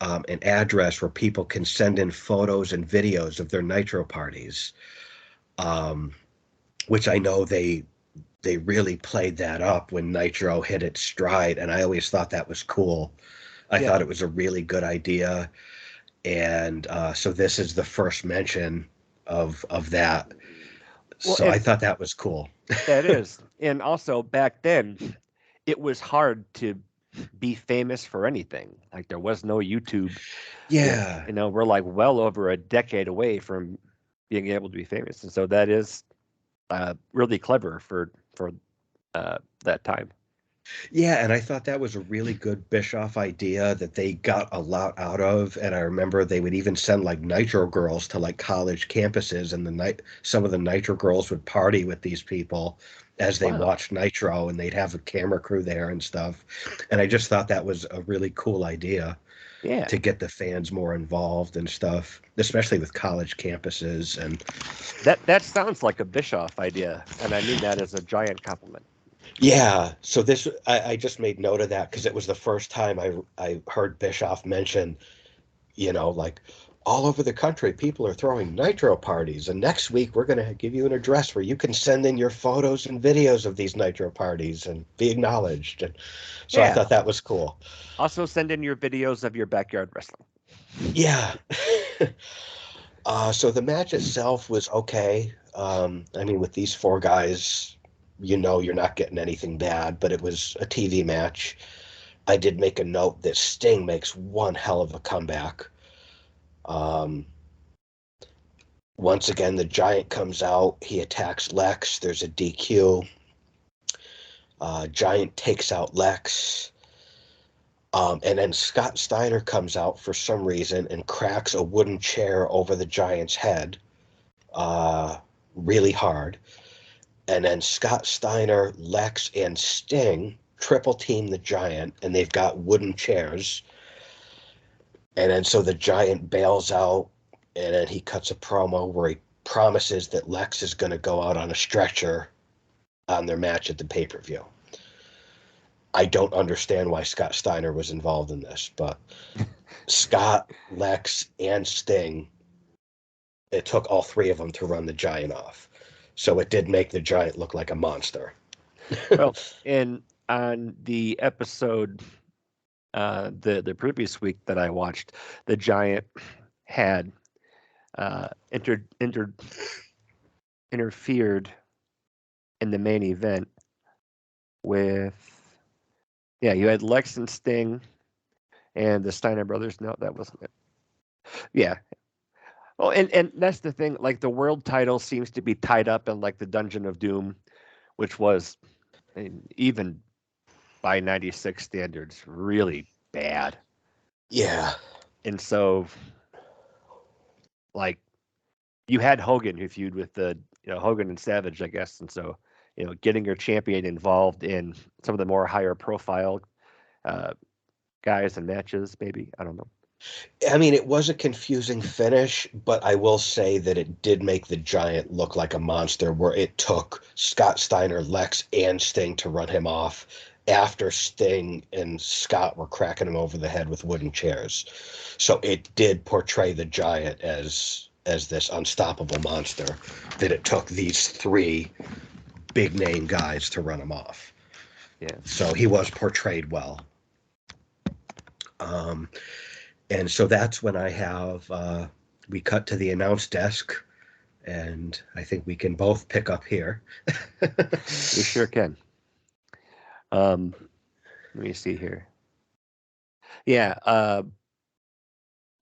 an address where people can send in photos and videos of their nitro parties, which I know they really played that up when Nitro hit its stride, and I always thought that was cool. I Yeah. thought it was a really good idea, and so this is the first mention of that. Well, So I and thought that was cool. that is, and also back then, it was hard to be famous for anything. Like there was no YouTube. Yeah, Yeah, we're like well over a decade away from being able to be famous, and so that is really clever for that time. yeah, and I thought that was a really good Bischoff idea that they got a lot out of. And I remember they would even send like Nitro girls to like college campuses, and some of the Nitro girls would party with these people as they Wow. watched Nitro, and they'd have a camera crew there and stuff. And I just thought that was a really cool idea Yeah, to get the fans more involved and stuff, especially with college campuses. And that sounds like a Bischoff idea, and I mean that as a giant compliment. yeah, so this I just made note of that because it was the first time I heard Bischoff mention, like all over the country, people are throwing nitro parties, and next week we're going to give you an address where you can send in your photos and videos of these nitro parties and be acknowledged. And so I Yeah. thought that was cool. Also, send in your videos of your backyard wrestling. Yeah. So the match itself was okay. I mean, with these four guys, you're not getting anything bad, but it was a TV match. I did make a note that Sting makes one hell of a comeback. Um, Once again, the Giant comes out. He attacks Lex. There's a DQ. Giant takes out Lex. And then Scott Steiner comes out for some reason and cracks a wooden chair over the Giant's head really hard. And then Scott Steiner, Lex, and Sting triple team the Giant, and they've got wooden chairs. And then so the Giant bails out, and then he cuts a promo where he promises that Lex is going to go out on a stretcher on their match at the pay-per-view. I don't understand why Scott Steiner was involved in this, but Scott, Lex, and Sting, it took all three of them to run the Giant off. So it did make the Giant look like a monster. Well, and on the episode, the previous week that I watched, the Giant had interfered in the main event with, yeah, you had Lex and Sting and the Steiner brothers. No, that wasn't it. Yeah. Well, and that's the thing. Like the world title seems to be tied up in like the Dungeon of Doom, which was, I mean, even by '96 standards, really bad. Yeah. And so, like, you had Hogan who feud with the Hogan and Savage, I guess, and so getting your champion involved in some of the more higher profile uh, guys and matches, maybe, I don't know. I mean, it was a confusing finish, but I will say that it did make the Giant look like a monster where it took Scott Steiner, Lex, and Sting to run him off after Sting and Scott were cracking him over the head with wooden chairs. So it did portray the Giant as this unstoppable monster that it took these three big name guys to run him off. Yeah. So he was portrayed well. And so that's when we cut to the announce desk, and I think we can both pick up here. We sure can. Let me see here. Yeah,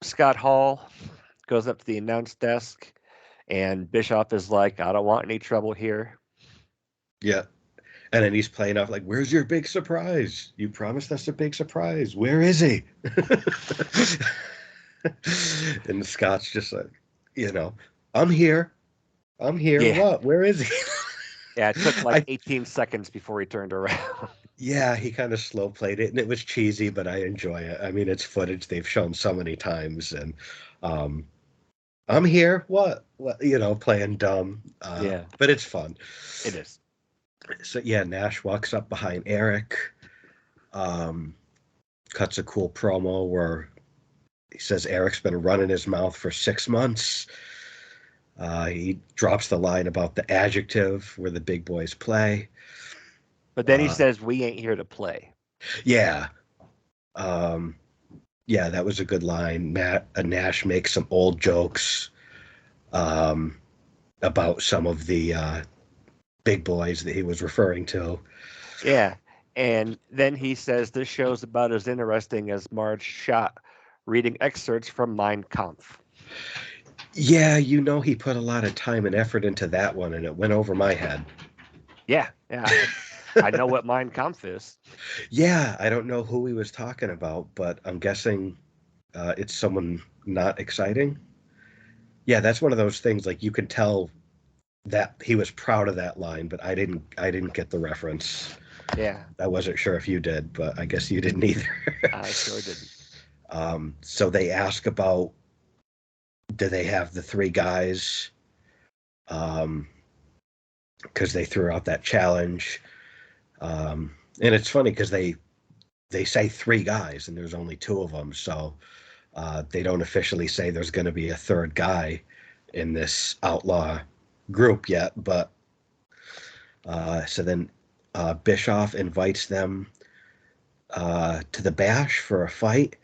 Scott Hall goes up to the announce desk, and Bischoff is like, "I don't want any trouble here." Yeah. And then he's playing off like, "Where's your big surprise? You promised us a big surprise. Where is he?" And Scott's just like, "I'm here. I'm here. Yeah, What? Where is he?" yeah. It took like I 18 seconds before he turned around. Yeah, he kind of slow played it, and it was cheesy, but I enjoy it. I mean, it's footage they've shown so many times, and um, I'm here. What? What? Playing dumb. Yeah, But it's fun. it is. So yeah, Nash walks up behind Eric, um, cuts a cool promo where he says Eric's been running his mouth for 6 months. He drops the line about the adjective where the big boys play. But then he says, "We ain't here to play." Yeah. Yeah, that was a good line. Nash makes some old jokes about some of the big boys that he was referring to. Yeah, and then he says, "This show's about as interesting as Marge Schott reading excerpts from Mein Kampf." Yeah, he put a lot of time and effort into that one, and it went over my head. Yeah, I know what Mein Kampf is. Yeah, I don't know who he was talking about, but I'm guessing it's someone not exciting. Yeah, that's one of those things, like, you can tell that he was proud of that line, but I didn't get the reference. Yeah, I wasn't sure if you did, but I guess you didn't either. I sure didn't. So they ask about, do they have the three guys? Because they threw out that challenge. And it's funny because they say three guys and there's only two of them. So they don't officially say there's going to be a third guy in this outlaw group yet. But so then Bischoff invites them to the bash for a fight.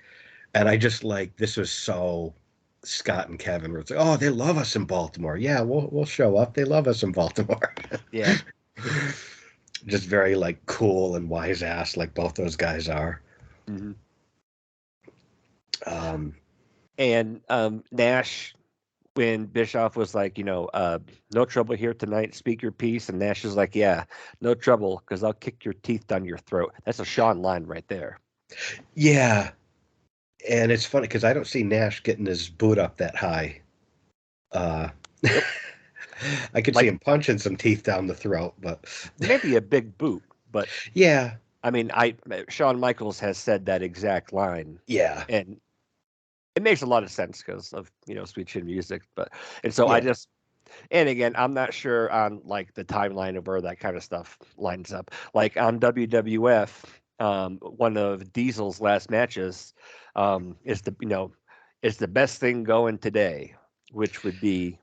And I just this was so Scott and Kevin, where it's like, "Oh, they love us in Baltimore. Yeah, we'll show up. They love us in Baltimore." Yeah. Just very cool and wise ass, like both those guys are. Mm-hmm. Um, And Nash, when Bischoff was like, "No trouble here tonight. Speak your piece," and Nash is like, "Yeah, no trouble, because I'll kick your teeth down your throat." That's a Shawn line right there. yeah, and it's funny because I don't see Nash getting his boot up that high. Nope. I could see him punching some teeth down the throat, but maybe a big boot, but yeah, I mean, Shawn Michaels has said that exact line, yeah, and it makes a lot of sense because of Sweet Chin Music. And so yeah. and again, I'm not sure on the timeline of where that kind of stuff lines up. Like on WWF, one of Diesel's last matches is the best thing going today, which would be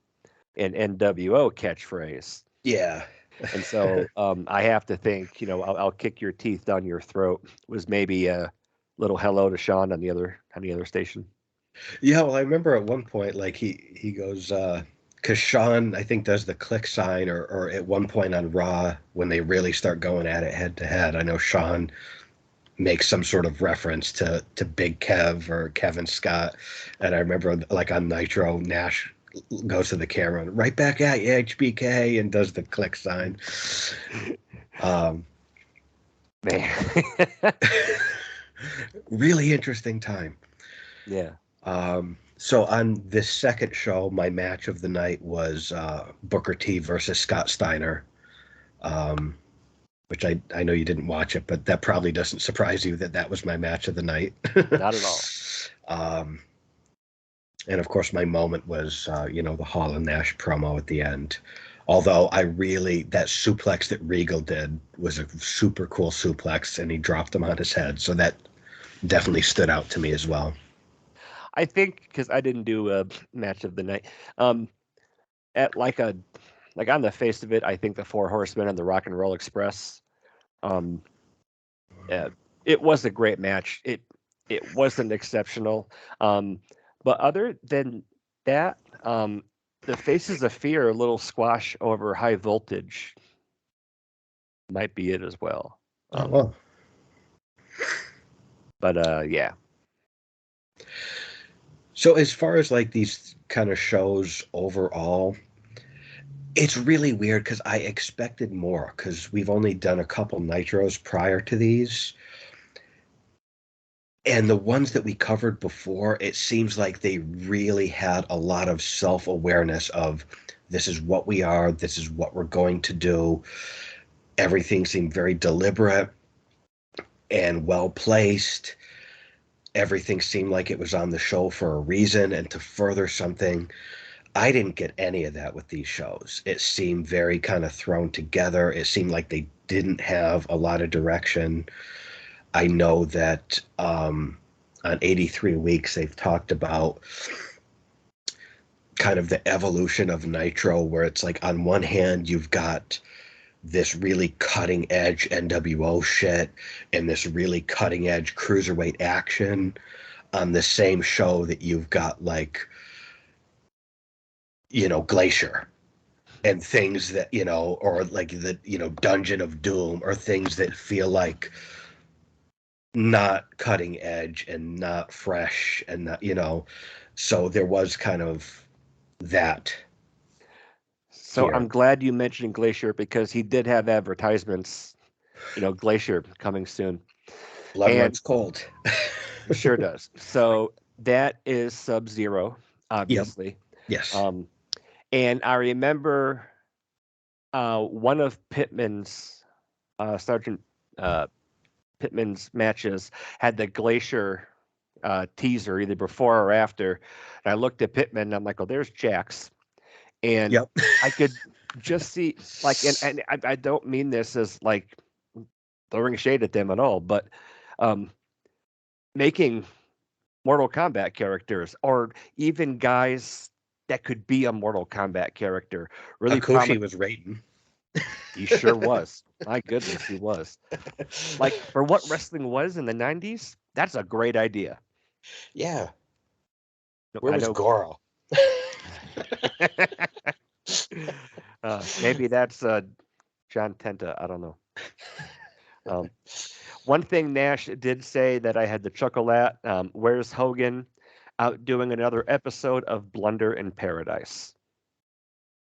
an NWO catchphrase. Yeah. And so I have to think, I'll kick your teeth down your throat was maybe a little hello to Sean on the other station. Yeah, well, I remember at one point, he goes, because Sean, I think, does the click sign, or at one point on Raw, when they really start going at it head to head, I know Sean makes some sort of reference to Big Kev or Kevin Scott. And I remember, on Nitro, Nash goes to the camera and right back at you, HBK, and does the click sign. Man. Really interesting time. Yeah. So on this second show, my match of the night was Booker T versus Scott Steiner, which I know you didn't watch it, but that probably doesn't surprise you that was my match of the night. Not at all. And of course, my moment was, the Hall and Nash promo at the end. Although that suplex that Regal did was a super cool suplex, and he dropped him on his head. So that definitely stood out to me as well. I think because I didn't do a match of the night. At on the face of it, I think the Four Horsemen and the Rock and Roll Express. It was a great match. It wasn't exceptional. But other than that, the Faces of Fear, a little squash over High Voltage, might be it as well. Oh, well. But yeah. So as far as like these kind of shows overall, it's really weird because I expected more because we've only done a couple Nitros prior to these. And the ones that we covered before, it seems like they really had a lot of self-awareness of this is what we are, this is what we're going to do. Everything seemed very deliberate and well placed. Everything seemed like it was on the show for a reason and to further something. I didn't get any of that with these shows. It seemed very kind of thrown together. It seemed like they didn't have a lot of direction. I know that on 83 Weeks, they've talked about kind of the evolution of Nitro, where it's like on one hand, you've got this really cutting edge NWO shit and this really cutting edge cruiserweight action on the same show that you've got like, Glacier and things that, or like the, Dungeon of Doom or things that feel like not cutting edge and not fresh and not, so there was kind of that So here. I'm glad you mentioned Glacier because he did have advertisements, Glacier coming soon. Blood And runs cold. sure does. So that is Sub-Zero, Yep. obviously. Yes. And I remember one of Sergeant Pittman's matches had the Glacier teaser either before or after. And I looked at Pittman and I'm like, oh, there's Jax. And Yep. I could just see, like, and I don't mean this as like throwing shade at them at all, but making Mortal Kombat characters or even guys that could be a Mortal Kombat character really Akushi prominent. was rating. He sure was. My goodness, he was. Like for what wrestling was in the 90s, that's a great idea. Yeah. Where I was know. Goro? Maybe that's John Tenta. I don't know. One thing Nash did say that I had to chuckle at, where's Hogan out doing another episode of Blunder in Paradise?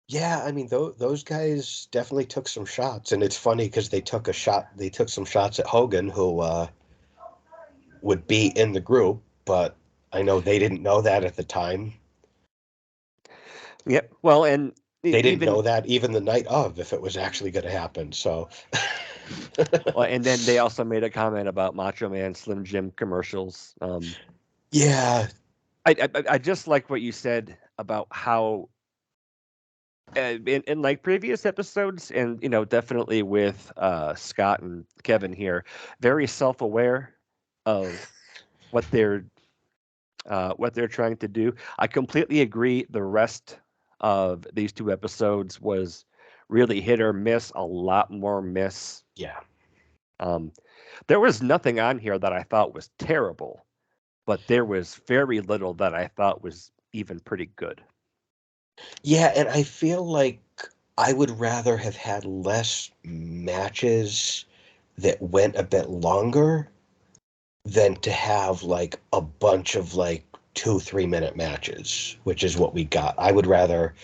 Yeah, I mean, those guys definitely took some shots, and it's funny because they took some shots at Hogan, who would be in the group, but I know they didn't know that at the time. Yep. Well, and They didn't even know that even the night of if it was actually going to happen. So, well, and then they also made a comment about Macho Man Slim Jim commercials. yeah, I just like what you said about how in like previous episodes, and definitely with Scott and Kevin here, very self-aware of what they're trying to do. I completely agree. The rest of these two episodes was really hit or miss. A lot more miss. yeah. There was nothing on here that I thought was terrible, but there was very little that I thought was even pretty good. Yeah, and I feel like I would rather have had less matches that went a bit longer than to have like a bunch of like 2 3 minute matches, which is what we got. I would rather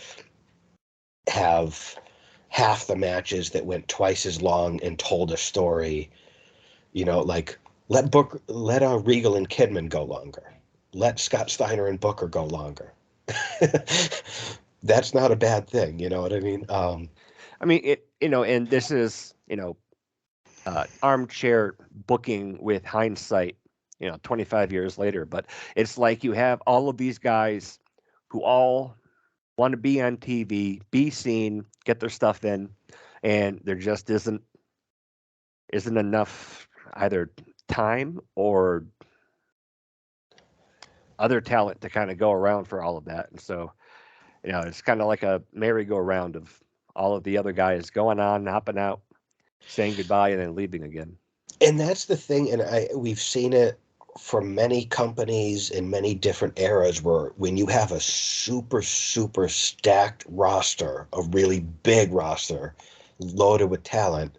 have half the matches that went twice as long and told a story. Like let Regal and Kidman go longer. Let Scott Steiner and Booker go longer. That's not a bad thing, you know what I mean? I mean, and this is, armchair booking with hindsight, 25 years later. But it's like you have all of these guys who all want to be on TV, be seen, get their stuff in, and there just isn't enough either time or other talent to kind of go around for all of that. And so, it's kind of like a merry-go-round of all of the other guys going on, hopping out, saying goodbye, and then leaving again. And that's the thing, and we've seen it from many companies in many different eras where when you have a super, super stacked roster, a really big roster loaded with talent,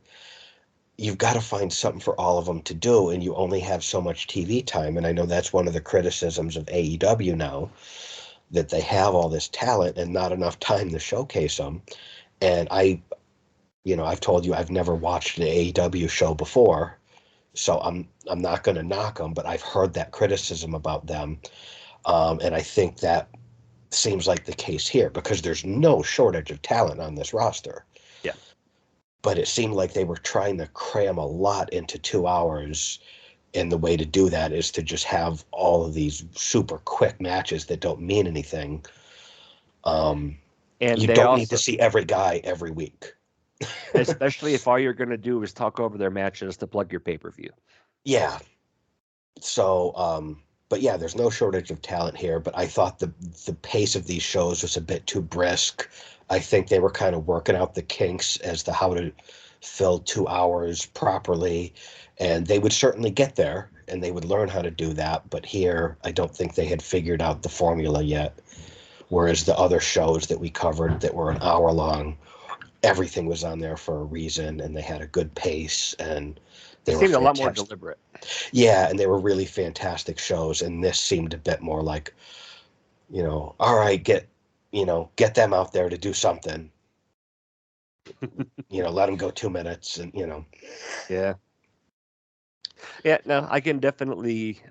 you've got to find something for all of them to do, and you only have so much TV time. And I know that's one of the criticisms of AEW now, that they have all this talent and not enough time to showcase them. And I've told you I've never watched an AEW show before, so I'm not going to knock them, but I've heard that criticism about them, and I think that seems like the case here because there's no shortage of talent on this roster. Yeah. But it seemed like they were trying to cram a lot into 2 hours, and the way to do that is to just have all of these super quick matches that don't mean anything. And You they don't need also, to see every guy every week. especially if all you're going to do is talk over their matches to plug your pay-per-view. Yeah. So, but yeah, there's no shortage of talent here, but I thought the pace of these shows was a bit too brisk. I think they were kind of working out the kinks as to how to fill 2 hours properly, and they would certainly get there and they would learn how to do that. But here, I don't think they had figured out the formula yet. Whereas the other shows that we covered that were an hour long, everything was on there for a reason, and they had a good pace, and They they were seemed a lot more fantastic. deliberate. Yeah, and they were really fantastic shows, and this seemed a bit more like, all right, get them out there to do something. Let them go 2 minutes, and Yeah. Yeah, no, I can definitely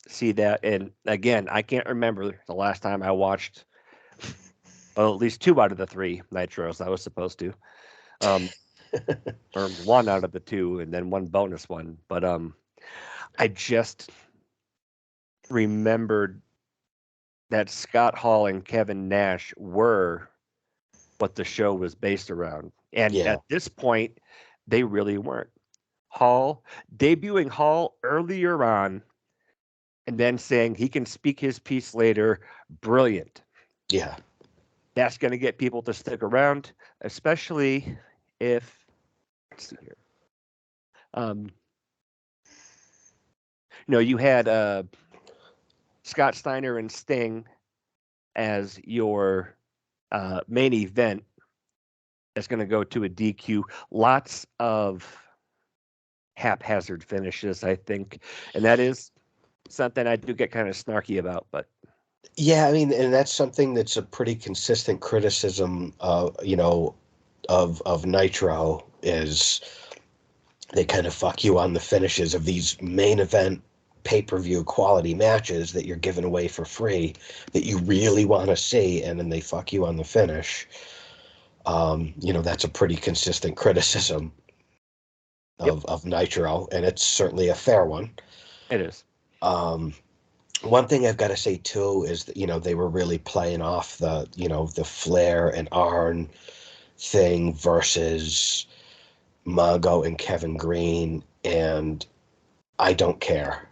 see that. And again, I can't remember the last time I watched, well, at least 2 out of the 3 Nitros I was supposed to. Or 1 out of the 2 and then 1 bonus one. But I just remembered that Scott Hall and Kevin Nash were what the show was based around. And yeah, at this point, they really weren't. Debuting Hall earlier on and then saying he can speak his piece later, brilliant. yeah, That's going to get people to stick around, especially if, let's see here. You had Scott Steiner and Sting as your main event that's going to go to a DQ. Lots of haphazard finishes, I think. And that is something I do get kind of snarky about, but yeah. I mean, and that's something that's a pretty consistent criticism, of Nitro is they kind of fuck you on the finishes of these main event pay-per-view quality matches that you're giving away for free that you really want to see, and then they fuck you on the finish. That's a pretty consistent criticism yep, of Nitro, and it's certainly a fair one. it is. One thing I've got to say too is that they were really playing off the Flair and Arn thing versus Mongo and Kevin Green, and I don't care.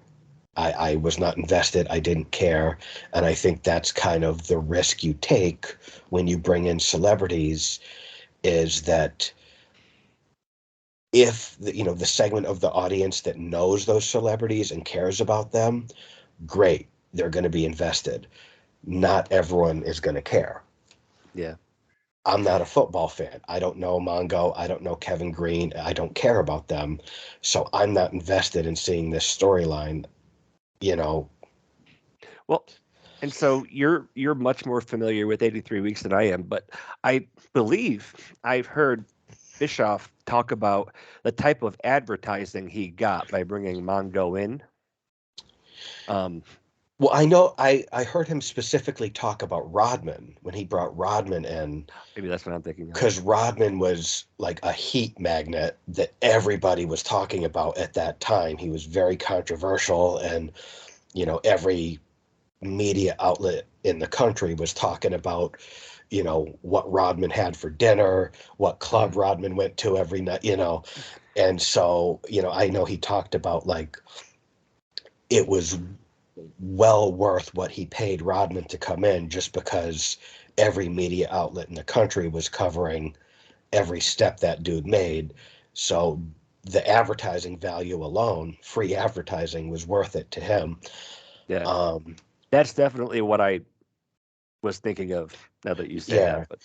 I was not invested. I didn't care. And I think that's kind of the risk you take when you bring in celebrities, is that if the segment of the audience that knows those celebrities and cares about them, great, they're going to be invested. Not everyone is going to care. Yeah. I'm not a football fan. I don't know Mongo. I don't know Kevin Green. I don't care about them. So I'm not invested in seeing this storyline, Well, and so you're much more familiar with 83 weeks than I am, but I believe I've heard Bischoff talk about the type of advertising he got by bringing Mongo in. Well, I know I heard him specifically talk about Rodman when he brought Rodman in, Maybe that's what I'm thinking of. because Rodman was like a heat magnet that everybody was talking about at that time. He was very controversial, and every media outlet in the country was talking about what Rodman had for dinner, what club Rodman went to every night, and so I know he talked about like it was well worth what he paid Rodman to come in, just because every media outlet in the country was covering every step that dude made. So the advertising value alone, free advertising, was worth it to him. Yeah. That's definitely what I was thinking of Now that you say Yeah, that, but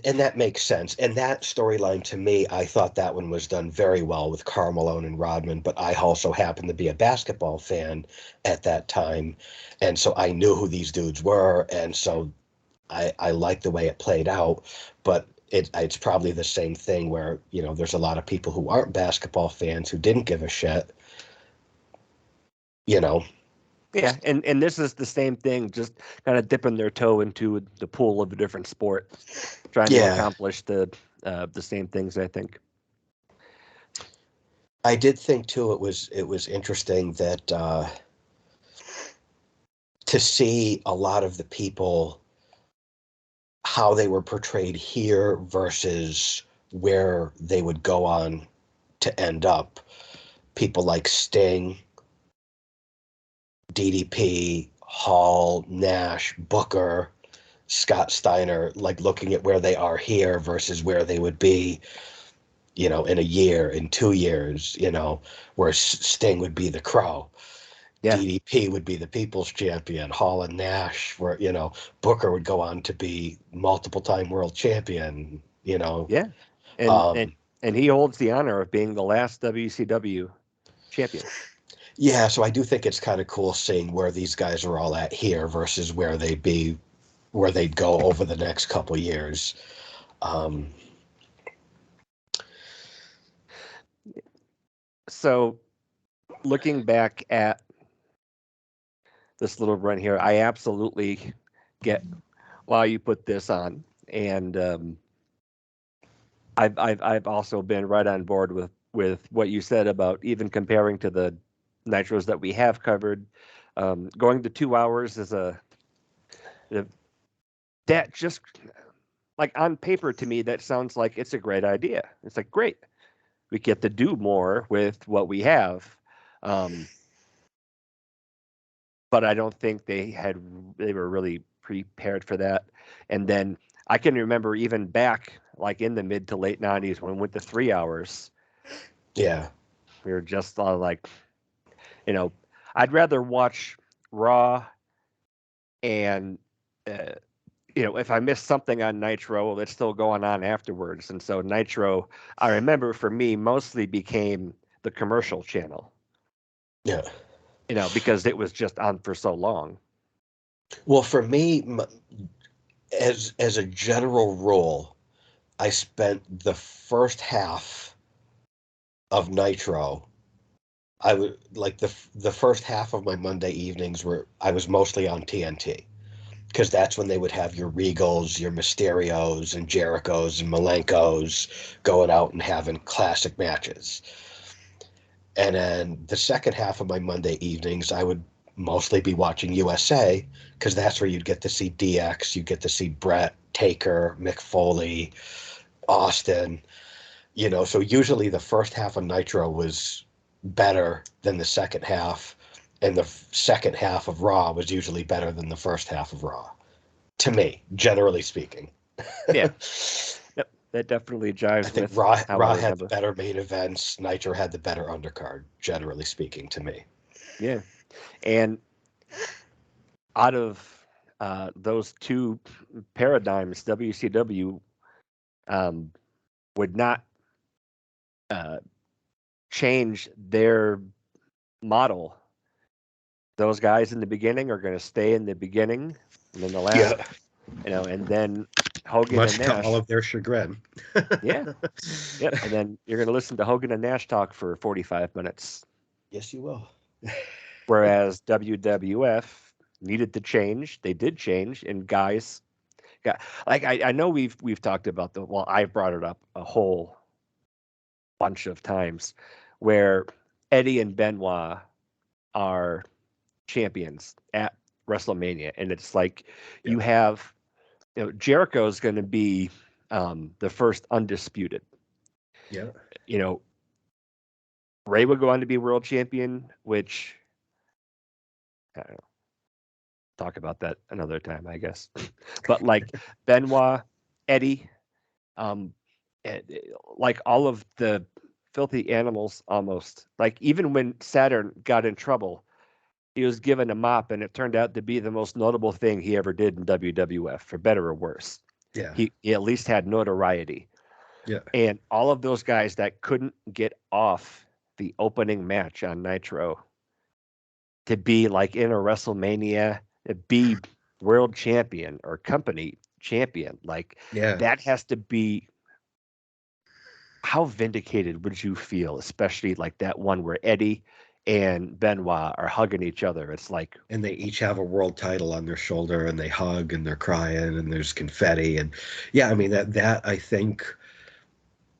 and that makes sense. And that storyline to me, I thought that one was done very well with Karl Malone and Rodman. But I also happened to be a basketball fan at that time, and so I knew who these dudes were, and so I liked the way it played out. But it's probably the same thing where there's a lot of people who aren't basketball fans who didn't give a shit. You know, yeah, and this is the same thing, just kind of dipping their toe into the pool of a different sport, trying to yeah. accomplish the same things. I think. I did think too. It was interesting that to see a lot of the people how they were portrayed here versus where they would go on to end up. People like Sting, DDP, Hall, Nash, Booker, Scott Steiner, like looking at where they are here versus where they would be, in a year, in 2 years, where Sting would be the Crow. Yeah, DDP would be the people's champion. Hall and Nash were, Booker would go on to be multiple time world champion, yeah, and and Um, and he holds the honor of being the last WCW champion. yeah, so I do think it's kind of cool seeing where these guys are all at here versus where they'd go over the next couple years. Um, So, looking back at this little run here, I absolutely get why you put this on, and I've also been right on board with what you said about even comparing to the nitros that we have covered. Going to 2 hours is that just like on paper to me that sounds like it's a great idea. It's like great, we get to do more with what we have. Um, but I don't think they were really prepared for that. And then I can remember even back like in the mid to late '90s when we went to 3 hours, yeah, we were just like, you know, I'd rather watch Raw and if I missed something on Nitro, well, it's still going on afterwards. And so Nitro, I remember for me, mostly became the commercial channel, yeah. because it was just on for so long. Well, for me, as a general rule, I spent the first half of Nitro. I would like the first half of my Monday evenings were I was mostly on TNT. Because that's when they would have your Regals, your Mysterios, and Jerichos and Malenkos going out and having classic matches. And then the second half of my Monday evenings, I would mostly be watching USA because that's where you'd get to see DX, you'd get to see Brett, Taker, Mick Foley, Austin. So usually the first half of Nitro was better than the second half, and the second half of Raw was usually better than the first half of Raw to me, generally speaking. Yeah. Yep. That definitely I jives think with how I Raw had the remember. better main events. Nitro had the better undercard, generally speaking, to me. Yeah. And out of those two paradigms, WCW um, would not uh, change their model. Those guys in the beginning are going to stay in the beginning, and then the last, Yeah, and then Hogan and much to all Nash. of their chagrin. Yeah. Yep. And then you're going to listen to Hogan and Nash talk for 45 minutes. Yes, you will. Whereas WWF needed to change. They did change, and guys got like I know we've talked about I've brought it up a whole bunch of times where Eddie and Benoit are champions at WrestleMania, and it's like Yeah, you have Jericho is going to be the first undisputed. yeah. You know, Ray would go on to be world champion, which I don't know, talk about that another time, I guess. But like Benoit, Eddie, um, like all of the filthy animals, almost like even when Saturn got in trouble, he was given a mop, and it turned out to be the most notable thing he ever did in WWF, for better or worse. Yeah. He at least had notoriety. Yeah. And all of those guys that couldn't get off the opening match on Nitro to be like in a WrestleMania, to be world champion or company champion, like Yeah. that has to be. How vindicated would you feel, especially like that one where Eddie and Benoit are hugging each other? It's like, And they each have a world title on their shoulder, and they hug, and they're crying, and there's confetti, and yeah, I mean that I think,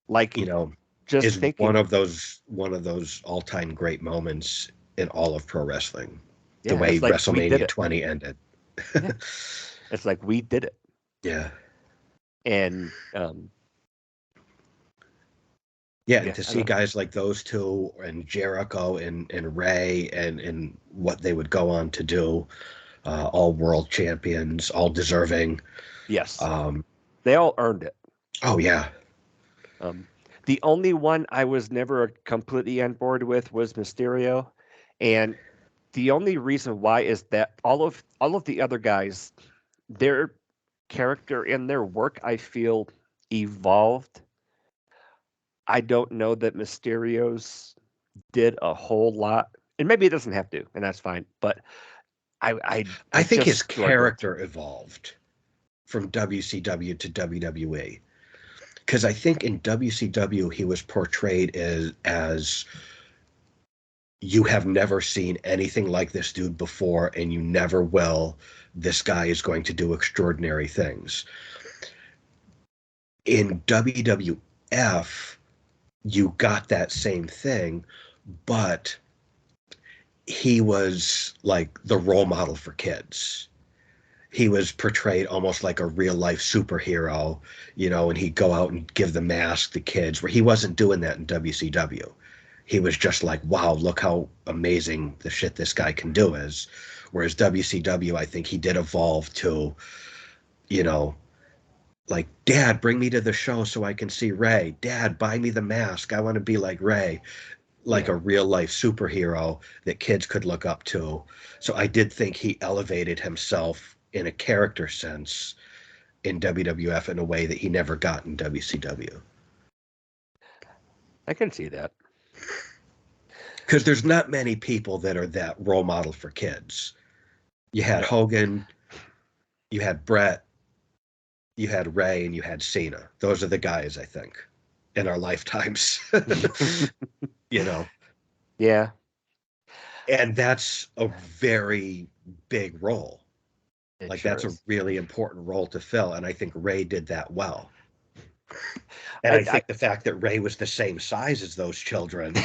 like you know, just is thinking, one of those all-time great moments in all of pro wrestling. The yeah, way it's like we did WrestleMania it. 20 ended. Yeah, it's like we did it. Yeah. And Yeah, and yeah, to I see don't know. guys like those two and Jericho and Ray and what they would go on to do, all world champions, all deserving. Yes, Um, they all earned it. oh yeah, Um, the only one I was never completely on board with was Mysterio, and the only reason why is that all of the other guys, their character and their work, I feel, evolved. I don't know that Mysterio's did a whole lot, and maybe it doesn't have to, and that's fine. But I it think just his struggled. character evolved from WCW to WWE, because I think in WCW he was portrayed as you have never seen anything like this dude before, and you never will. This guy is going to do extraordinary things. In WWF, you got that same thing, but he was like the role model for kids. He was portrayed almost like a real life superhero, and he'd go out and give the mask to kids, where he wasn't doing that in WCW. He was just like, wow, look how amazing the shit this guy can do is. Whereas WCW, I think he did evolve to, you know, like, Dad, bring me to the show so I can see Ray. Dad, buy me the mask. I want to be like Ray, like Yeah, a real life superhero that kids could look up to. So I did think he elevated himself in a character sense in WWF in a way that he never got in WCW. I can see that. Because there's not many people that are that role model for kids. You had No. Hogan, you had Brett, you had Ray, and you had Cena. Those are the guys, I think, in our lifetimes. you know, Yeah, and that's a very big role. it Like sure that's a is. really important role to fill, and I think Ray did that well. And I I think the fact that Ray was the same size as those children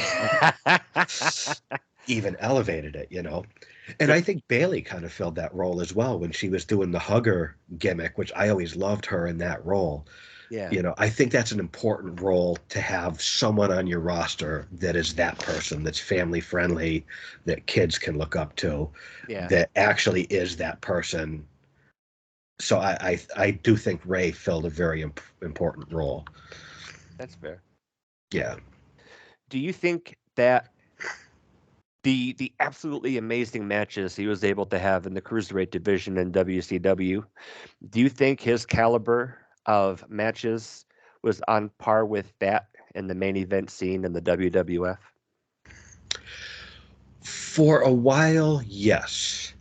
even elevated it. And the, I think Bailey kind of filled that role as well when she was doing the hugger gimmick, which I always loved her in that role. yeah, I think that's an important role to have someone on your roster that is that person, that's family friendly, that kids can look up to, yeah, that actually is that person. So I do think Ray filled a very important role. that's fair. Yeah. Do you think that the absolutely amazing matches he was able to have in the cruiserweight division in WCW, do you think his caliber of matches was on par with that in the main event scene in the WWF? For a while, yes.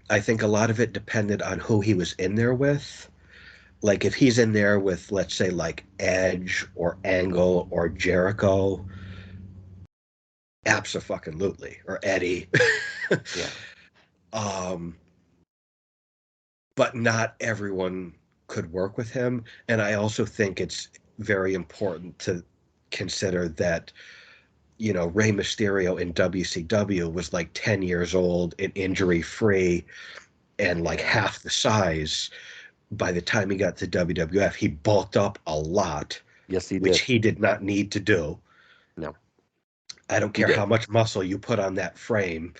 I think a lot of it depended on who he was in there with. Like if he's in there with, let's say, like Edge or Angle or Jericho, abso-fucking-lutely, or Eddie. Yeah, um, but not everyone could work with him. And I also think it's very important to consider that, Rey Mysterio in WCW was like 10 years old and injury free and like yeah, half the size. By the time he got to WWF, he bulked up a lot, yes, he which did. he did not need to do. No, I don't he care how did. much muscle you put on that frame,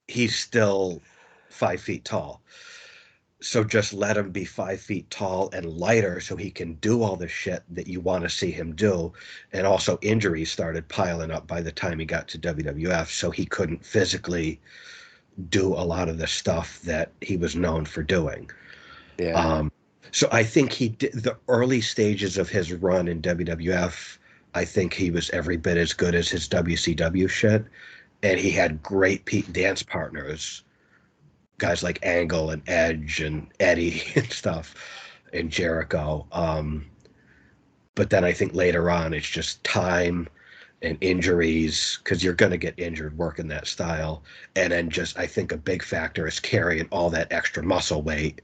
he's still 5 feet tall. So just let him be 5 feet tall and lighter so he can do all the shit that you want to see him do. And also injuries started piling up by the time he got to WWF, so he couldn't physically do a lot of the stuff that he was known for doing. Yeah. So I think he did the early stages of his run in WWF. I think he was every bit as good as his WCW shit, and he had great dance partners, guys like Angle and Edge and Eddie and stuff, and Jericho. But then I think later on it's just time and injuries, because you're going to get injured working that style. And then just, I think a big factor is carrying all that extra muscle weight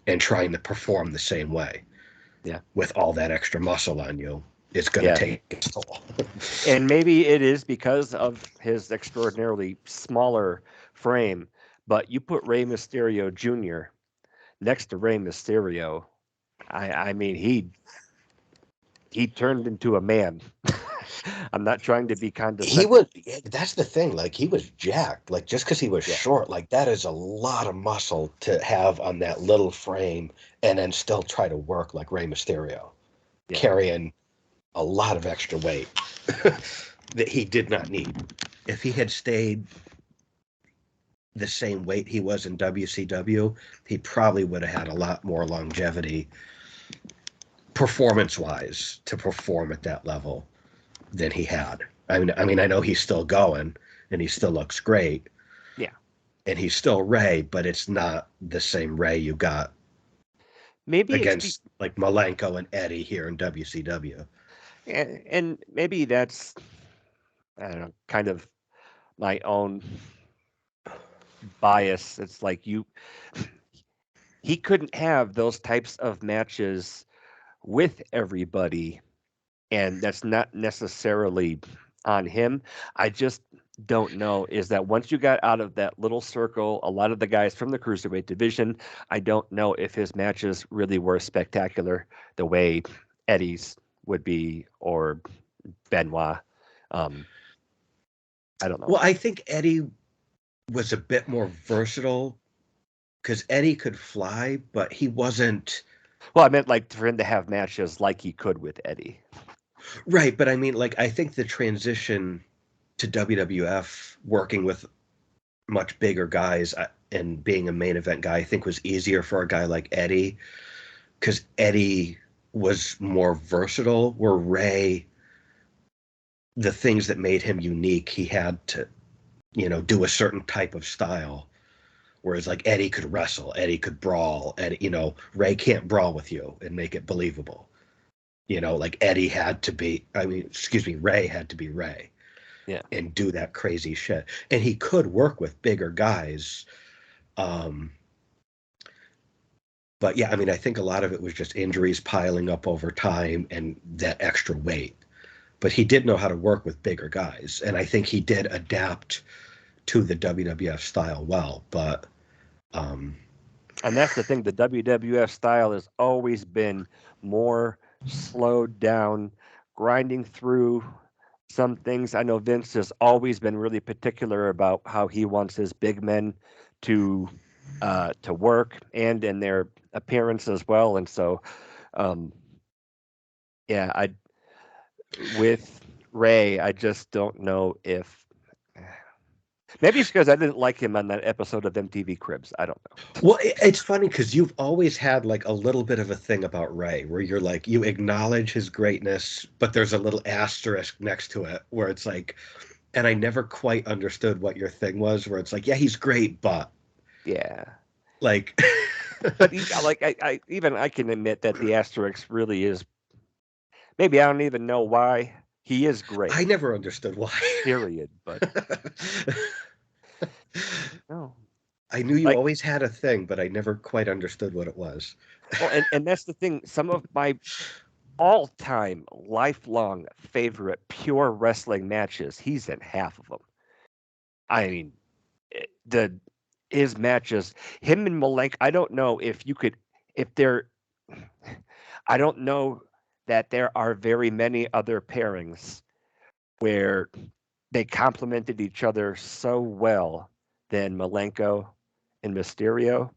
and trying to perform the same way. Yeah. With all that extra muscle on you, it's going to Yeah. take its toll. And maybe it is because of his extraordinarily smaller frame, but you put Rey Mysterio Jr. next to Rey Mysterio, I mean he turned into a man. I'm not trying to be He condescending. was, that's the thing, like he was jacked, like just because he was Yeah. short, like that is a lot of muscle to have on that little frame and then still try to work like Rey Mysterio, Yeah. carrying a lot of extra weight that he did not need. If he had stayed the same weight he was in WCW, he probably would have had a lot more longevity performance-wise to perform at that level than he had. I mean, I know he's still going and he still looks great. Yeah. And he's still Ray, but it's not the same Ray you got Maybe against like Malenko and Eddie here in WCW. and maybe that's, I don't know, kind of my own bias. It's like he couldn't have those types of matches with everybody, and that's not necessarily on him. I just don't know, is that once you got out of that little circle, a lot of the guys from the cruiserweight division, I don't know if his matches really were spectacular the way Eddie's would be, or Benoit. I don't know. Well, I think Eddie was a bit more versatile because Eddie could fly, but he wasn't. Well, I meant like for him to have matches like he could with Eddie. Right, but I mean, like, I think the transition to WWF, working with much bigger guys and being a main event guy, I think was easier for a guy like Eddie because Eddie was more versatile, where Ray, the things that made him unique, he had to, do a certain type of style. Whereas like Eddie could wrestle, Eddie could brawl, and Ray can't brawl with you and make it believable. Like Eddie had to be, Ray had to be Ray Yeah. and do that crazy shit. And he could work with bigger guys. Um, but yeah, I mean, I think a lot of it was just injuries piling up over time and that extra weight. But he did know how to work with bigger guys. And I think he did adapt to the WWF style well. But And that's the thing. The WWF style has always been more slowed down, grinding through some things. I know Vince has always been really particular about how he wants his big men to work and in their appearance as well. And so, um, yeah, I with Ray, I just don't know if maybe it's because I didn't like him on that episode of MTV Cribs. I don't know. well, it's funny because you've always had like a little bit of a thing about Ray where you're like, you acknowledge his greatness, but there's a little asterisk next to it where it's like, and I never quite understood what your thing was, where it's like, yeah, he's great, but Yeah. like, But like I even I can admit that the asterisk really is, maybe I don't even know why he is great. I never understood why. Period. But no, I knew you like, always had a thing, but I never quite understood what it was. well, and that's the thing. Some of my all-time, lifelong favorite pure wrestling matches, he's in half of them. I mean, the his matches, him and Malenko. I don't know if you could, if there. I don't know that there are very many other pairings where they complemented each other so well than Malenko and Mysterio.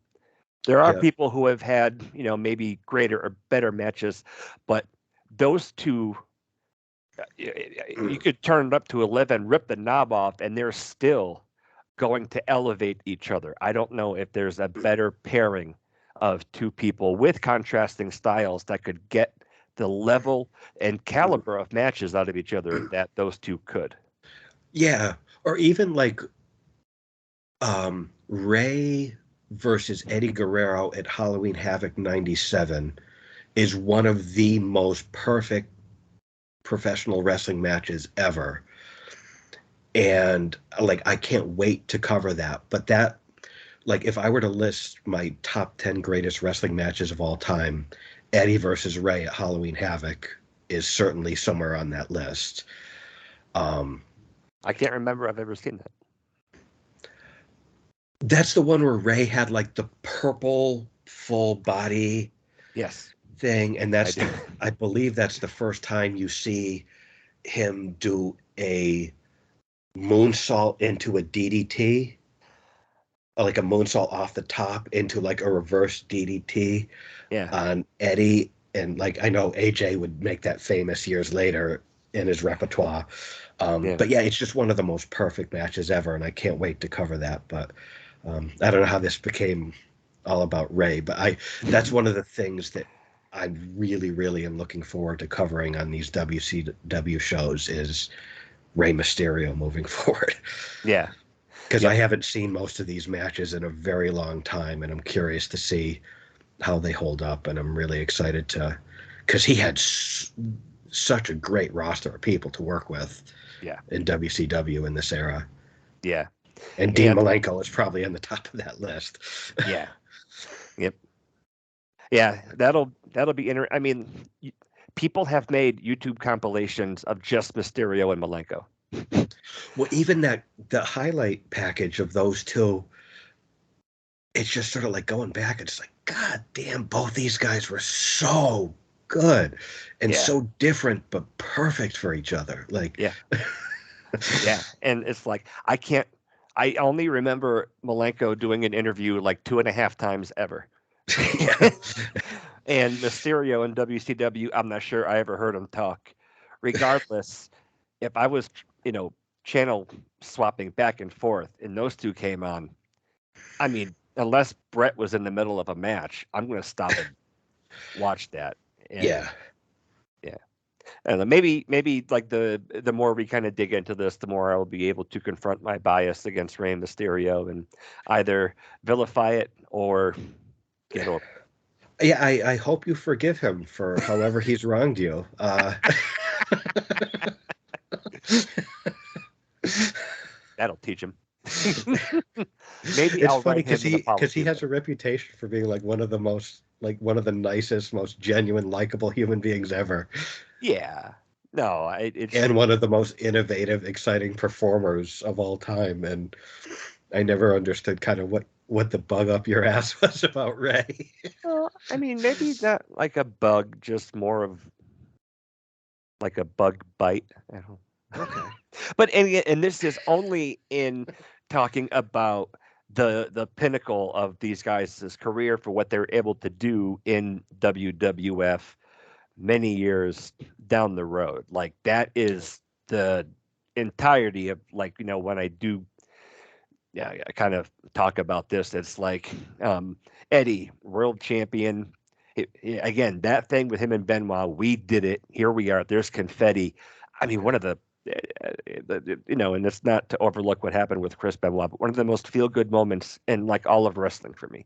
There are Yeah. people who have had, maybe greater or better matches, but those two, you could turn it up to 11, rip the knob off, and they're still going to elevate each other. I don't know if there's a better pairing of two people with contrasting styles that could get the level and caliber of matches out of each other that those two could. Yeah. Or even like Ray versus Eddie Guerrero at Halloween Havoc 97 is one of the most perfect professional wrestling matches ever. And like, I can't wait to cover that. But that, like, if I were to list my top 10 greatest wrestling matches of all time, Eddie versus Ray at Halloween Havoc is certainly somewhere on that list. I can't remember I've ever seen that. That's the one where Ray had like the purple full body Yes. thing, and I believe that's the first time you see him do a moonsault into a DDT, like a moonsault off the top into like a reverse DDT Yeah. on Eddie. And like, I know AJ would make that famous years later in his repertoire. But yeah, it's just one of the most perfect matches ever, and I can't wait to cover that. But I don't know how this became all about Ray, but that's one of the things that I really, really am looking forward to covering on these WCW shows is Rey Mysterio moving forward. Yeah. Because I haven't seen most of these matches in a very long time, and I'm curious to see how they hold up, and I'm really excited to, because he had such a great roster of people to work with in WCW in this era. Yeah. And Dean Malenko is probably on the top of that list. Yeah. Yep. Yeah, that'll be I mean, people have made YouTube compilations of just Mysterio and Malenko. Well, even the highlight package of those two, it's just sort of like going back. It's like, God damn, both these guys were so good and so different, but perfect for each other. Like, yeah. And it's like, I only remember Malenko doing an interview like 2.5 times ever. And Mysterio in WCW, I'm not sure I ever heard him talk. Regardless, if I was, channel swapping back and forth and those two came on, I mean, unless Brett was in the middle of a match, I'm going to stop and watch that. And, yeah. And maybe like the more we kind of dig into this, the more I will be able to confront my bias against Rey Mysterio and either vilify it or get over. Yeah, I hope you forgive him for however he's wronged you. That'll teach him. Maybe it's I'll funny write him because he has a reputation for being like one of the nicest, most genuine, likable human beings ever. Yeah. No, and one of the most innovative, exciting performers of all time. And I never understood kind of what the bug up your ass was about Ray. Well, I mean, maybe not like a bug, just more of like a bug bite. I don't. Okay. But and this is only in talking about the pinnacle of these guys' career for what they're able to do in WWF many years down the road. Like that is the entirety of like, when I do I kind of talk about this, it's like Eddie, world champion. Again, that thing with him and Benoit, we did it. Here we are. There's confetti. I mean, one of and it's not to overlook what happened with Chris Benoit, but one of the most feel-good moments in like all of wrestling for me.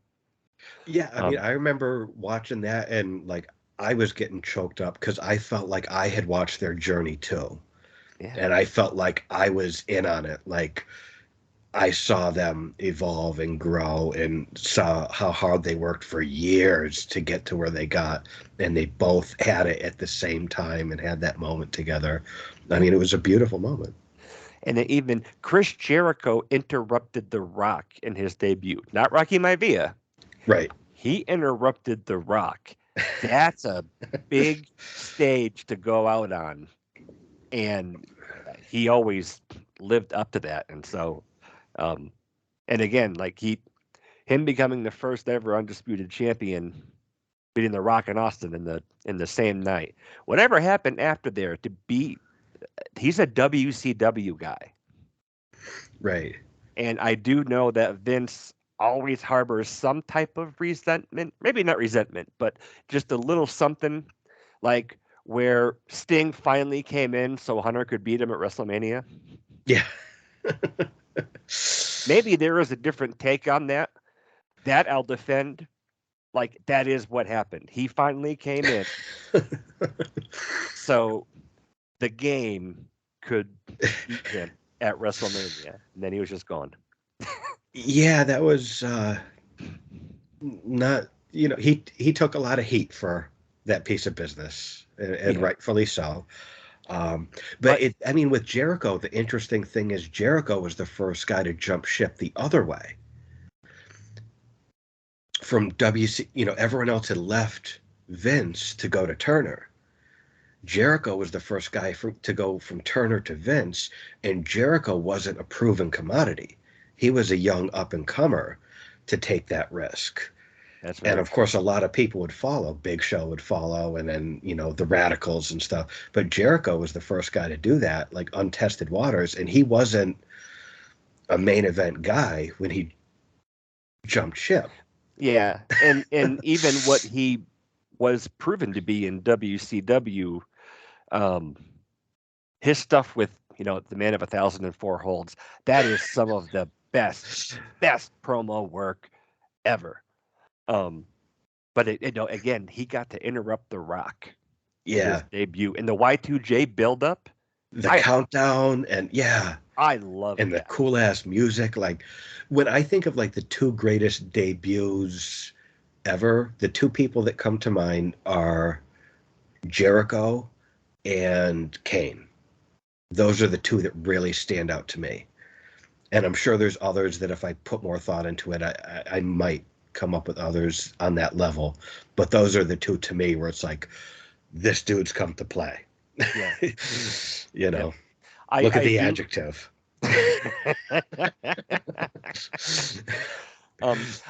Yeah, I mean, I remember watching that and like I was getting choked up because I felt like I had watched their journey too. Yeah. And I felt like I was in on it. Like I saw them evolve and grow and saw how hard they worked for years to get to where they got. And they both had it at the same time and had that moment together. I mean, it was a beautiful moment. And even Chris Jericho interrupted The Rock in his debut. Not Rocky Maivia. Right. He interrupted The Rock. That's a big stage to go out on. And he always lived up to that. And so, and again, like him becoming the first ever undisputed champion, beating The Rock and Austin in the same night. Whatever happened after there to be, he's a WCW guy. Right. And I do know that Vince always harbors some type of resentment, maybe not resentment, but just a little something, like where Sting finally came in so Hunter could beat him at WrestleMania. Yeah. Maybe there is a different take on that. That I'll defend. Like, that is what happened. He finally came in. So the game could beat him at WrestleMania. And then he was just gone. Yeah, that was not, he took a lot of heat for that piece of business, and Yeah. rightfully so. But With Jericho, the interesting thing is Jericho was the first guy to jump ship the other way. From everyone else had left Vince to go to Turner. Jericho was the first guy to go from Turner to Vince, and Jericho wasn't a proven commodity. He was a young up-and-comer to take that risk. that's right. And of course, a lot of people would follow. Big Show would follow, and then, the Radicals and stuff. But Jericho was the first guy to do that, like untested waters, and he wasn't a main event guy when he jumped ship. Yeah. And even what he was proven to be in WCW, his stuff with, the Man of 1,004 Holds, that is some of the best promo work ever. But again, he got to interrupt The Rock in his debut, and the Y2J buildup, the countdown, and I love and that. the cool ass music. Like, when I think of like the two greatest debuts ever, the two people that come to mind are Jericho and Kane. Those are the two that really stand out to me. And I'm sure there's others that if I put more thought into it, I might come up with others on that level. But those are the two to me where it's like, this dude's come to play. Yeah. Look at the adjective.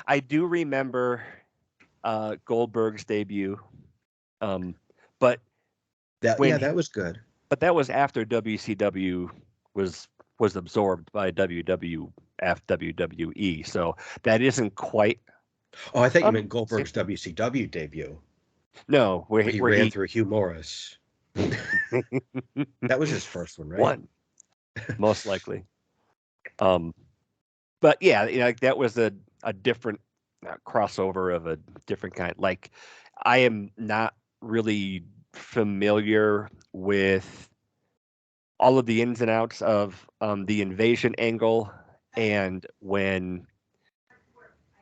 I do remember Goldberg's debut, but that was good. But that was after WCW was absorbed by WWE, so that isn't quite. Oh, I thought you meant Goldberg's WCW debut. No, where he ran through Hugh Morris. That was his first one, right? One, most likely. But yeah, that was a different crossover of a different kind. Like, I am not really familiar with all of the ins and outs of the invasion angle, and when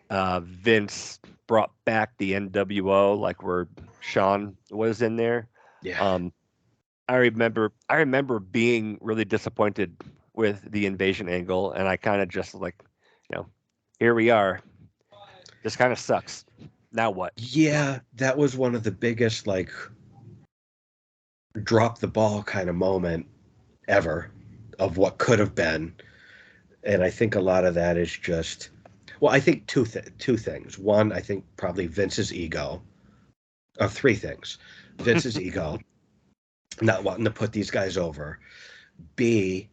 Vince brought back the NWO, like where Shawn was in there. Yeah. I remember being really disappointed with the invasion angle, and I kind of just like, here we are. This kind of sucks. Now what? Yeah, that was one of the biggest, like, drop the ball kind of moment ever of what could have been. And I think a lot of that is just, well, I think two things. One, I think probably Vince's ego. Or three things. Vince's ego, not wanting to put these guys over. B,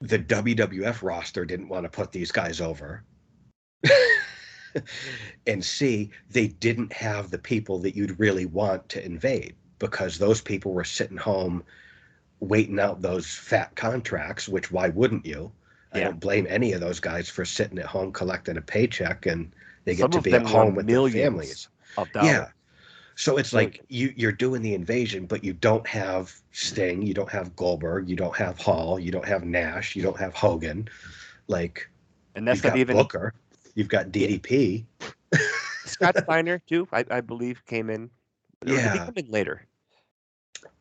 the WWF roster didn't want to put these guys over. And C, they didn't have the people that you'd really want to invade, because those people were sitting home waiting out those fat contracts, which why wouldn't you? Yeah. I don't blame any of those guys for sitting at home collecting a paycheck, and they get to be at home with their families. Yeah. So it's like you're doing the invasion, but you don't have Sting, you don't have Goldberg, you don't have Hall, you don't have Nash, you don't have Hogan. Like, and that's you've not got even Booker, you've got DDP. Scott Steiner too, I believe, came in. Or did he come in later?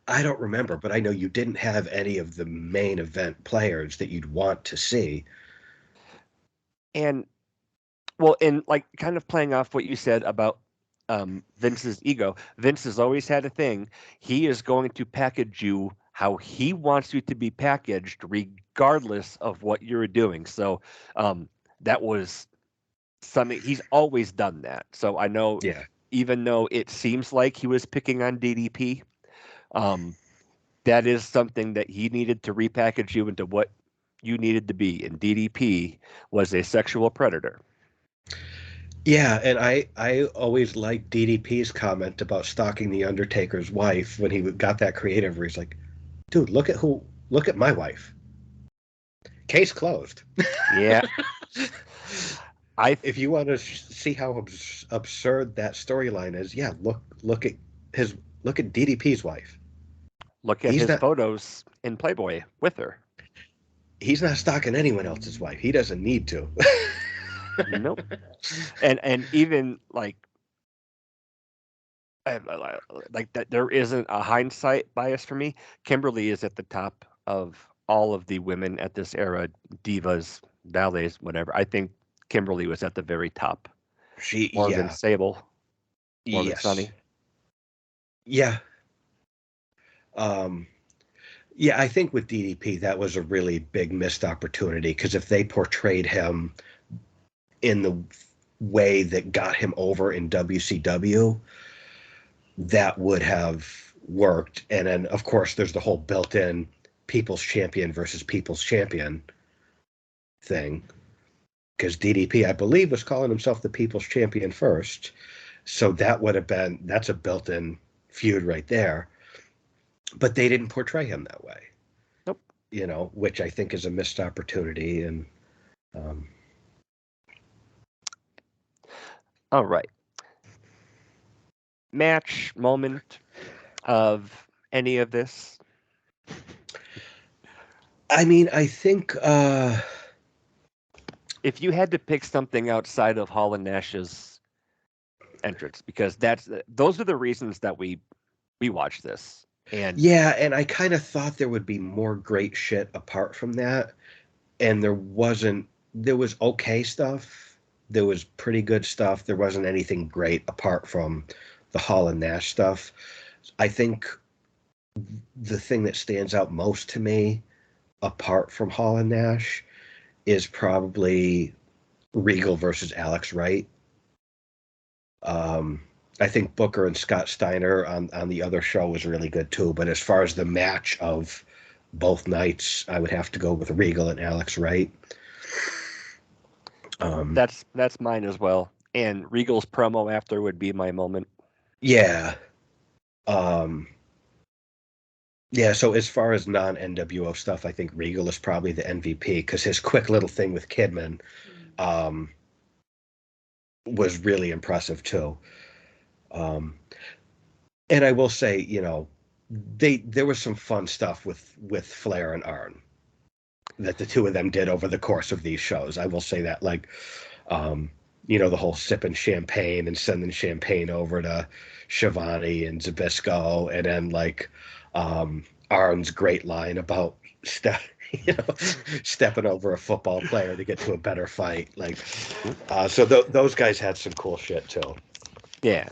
I don't remember, but I know you didn't have any of the main event players that you'd want to see. And, well, and like kind of playing off what you said about Vince's ego, Vince has always had a thing. He is going to package you how he wants you to be packaged, regardless of what you're doing. So that was something he's always done that. So I know, Yeah. even though it seems like he was picking on DDP, um, that is something that he needed to repackage you into what you needed to be. And DDP was a sexual predator. Yeah, and I always liked DDP's comment about stalking the Undertaker's wife when he got that creative. Where he's like, "Dude, look at my wife. Case closed." Yeah, I If you want to see how absurd that storyline is, yeah, his look at DDP's wife. look at He's his not photos in Playboy with her. he's not stalking anyone else's wife. He doesn't need to. Nope. And even like that, there isn't a hindsight bias for me. Kimberly is at the top of all of the women at this era, divas, ballets, whatever. I think Kimberly was at the very top, more than Yeah, Sable, more than yes, Sunny. yeah, um, yeah. I think with DDP that was a really big missed opportunity because if they portrayed him in the way that got him over in WCW, that would have worked. And then, of course, there's the whole built-in people's champion versus people's champion thing. Because DDP, I believe, was calling himself the people's champion first. So that's a built-in feud right there. But they didn't portray him that way, Nope. which I think is a missed opportunity. And um, All right. Match moment of any of this? I mean, I think If you had to pick something outside of Hall and Nash's entrance, because those are the reasons that we watch this. And yeah, and I kind of thought there would be more great shit apart from that. And there wasn't. There was okay stuff. There was pretty good stuff. There wasn't anything great apart from the Hall and Nash stuff. I think the thing that stands out most to me, apart from Hall and Nash, is probably Regal versus Alex Wright. Um, I think Booker and Scott Steiner on the other show was really good too. But as far as the match of both nights, I would have to go with Regal and Alex Wright. that's mine as well. And Regal's promo after would be my moment. Yeah. Um, yeah, so as far as non-NWO stuff, I think Regal is probably the MVP because his quick little thing with Kidman um, was really impressive too. Um, and I will say, there was some fun stuff with Flair and Arn that the two of them did over the course of these shows. I will say that, like, um, the whole sipping champagne and sending champagne over to Shivani and Zabisco, and then like Arn's great line about stepping over a football player to get to a better fight. Like, so those guys had some cool shit too. Yeah.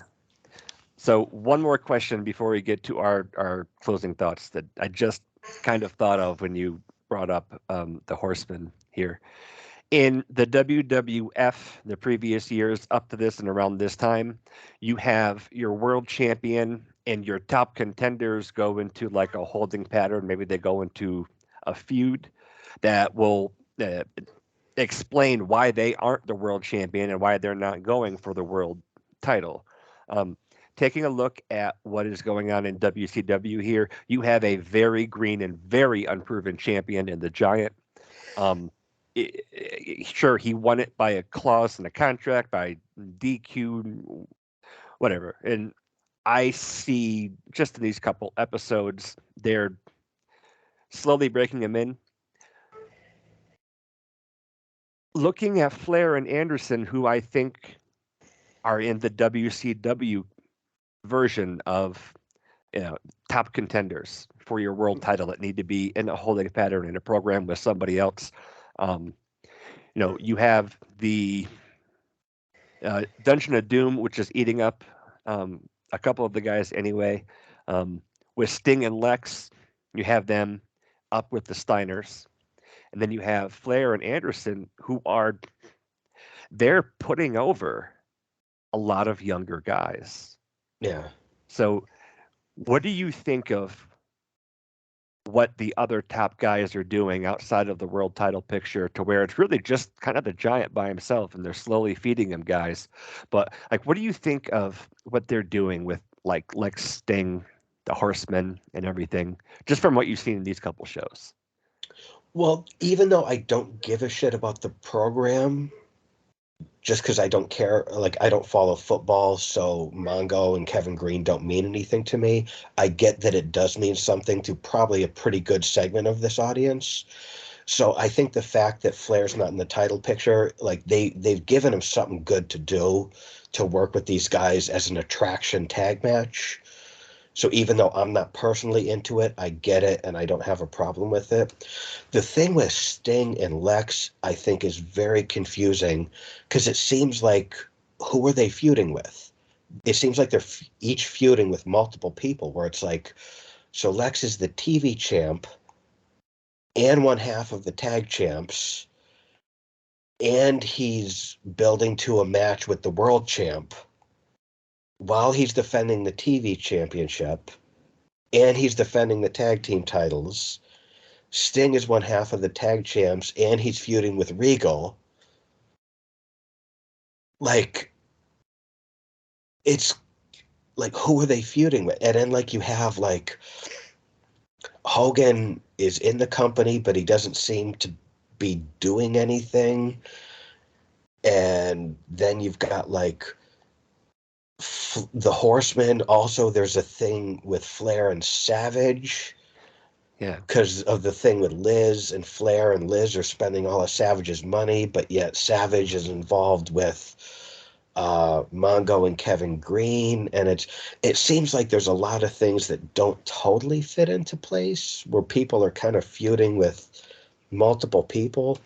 So one more question before we get to our closing thoughts that I just kind of thought of when you brought up the Horsemen here. In the WWF, the previous years up to this and around this time, you have your world champion and your top contenders go into like a holding pattern. Maybe they go into a feud that will explain why they aren't the world champion and why they're not going for the world title. Um, Taking a look at what is going on in WCW here, you have a very green and very unproven champion in the Giant. Um, sure, he won it by a clause in a contract, by DQ, whatever. And I see just in these couple episodes, they're slowly breaking him in. Looking at Flair and Anderson, who I think are in the WCW version of top contenders for your world title that need to be in a holding pattern in a program with somebody else. Um, you have the Dungeon of Doom, which is eating up a couple of the guys anyway. With Sting and Lex, you have them up with the Steiners. And then you have Flair and Anderson, who are they're putting over a lot of younger guys. Yeah. So, what do you think of what the other top guys are doing outside of the world title picture to where it's really just kind of the giant by himself and they're slowly feeding him guys? But like, what do you think of what they're doing with like Sting, the Horsemen, and everything, just from what you've seen in these couple shows? Well, even though I don't give a shit about the program, just because I don't care, like I don't follow football, so Mongo and Kevin Green don't mean anything to me. I get that it does mean something to probably a pretty good segment of this audience. So I think the fact that Flair's not in the title picture, like they've given him something good to do to work with these guys as an attraction tag match. So even though I'm not personally into it, I get it and I don't have a problem with it. The thing with Sting and Lex, I think, is very confusing because it seems like who are they feuding with? It seems like they're each feuding with multiple people, where it's like, so Lex is the TV champ and one half of the tag champs, and he's building to a match with the world champ while he's defending the TV championship, and he's defending the tag team titles. Sting is one half of the tag champs, and he's feuding with Regal. Like, it's like, who are they feuding with? And then, like, you have, like, Hogan is in the company, but he doesn't seem to be doing anything. And then you've got, like, the Horsemen. Also, there's a thing with Flair and Savage. Yeah. Because of the thing with Liz, and Flair and Liz are spending all of Savage's money, but yet Savage is involved with Mongo and Kevin Green, and it seems like there's a lot of things that don't totally fit into place, where people are kind of feuding with multiple people,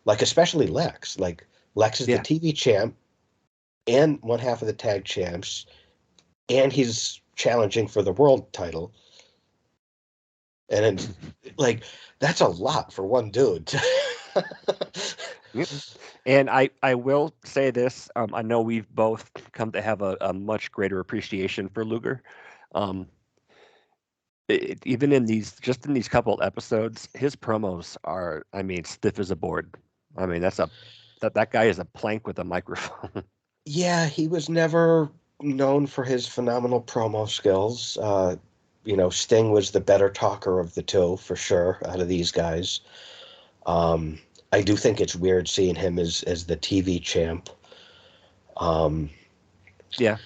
like especially Lex. Like Lex is the Yeah. TV champ and one half of the tag champs, and he's challenging for the world title. And it's like, that's a lot for one dude. Yep. And I will say this. I know we've both come to have a much greater appreciation for Luger. Um, even in these couple episodes, his promos are, I mean, stiff as a board. I mean, that guy is a plank with a microphone. Yeah, he was never known for his phenomenal promo skills. Sting was the better talker of the two, for sure, out of these guys. Um, I do think it's weird seeing him as the TV champ. Um, Yeah.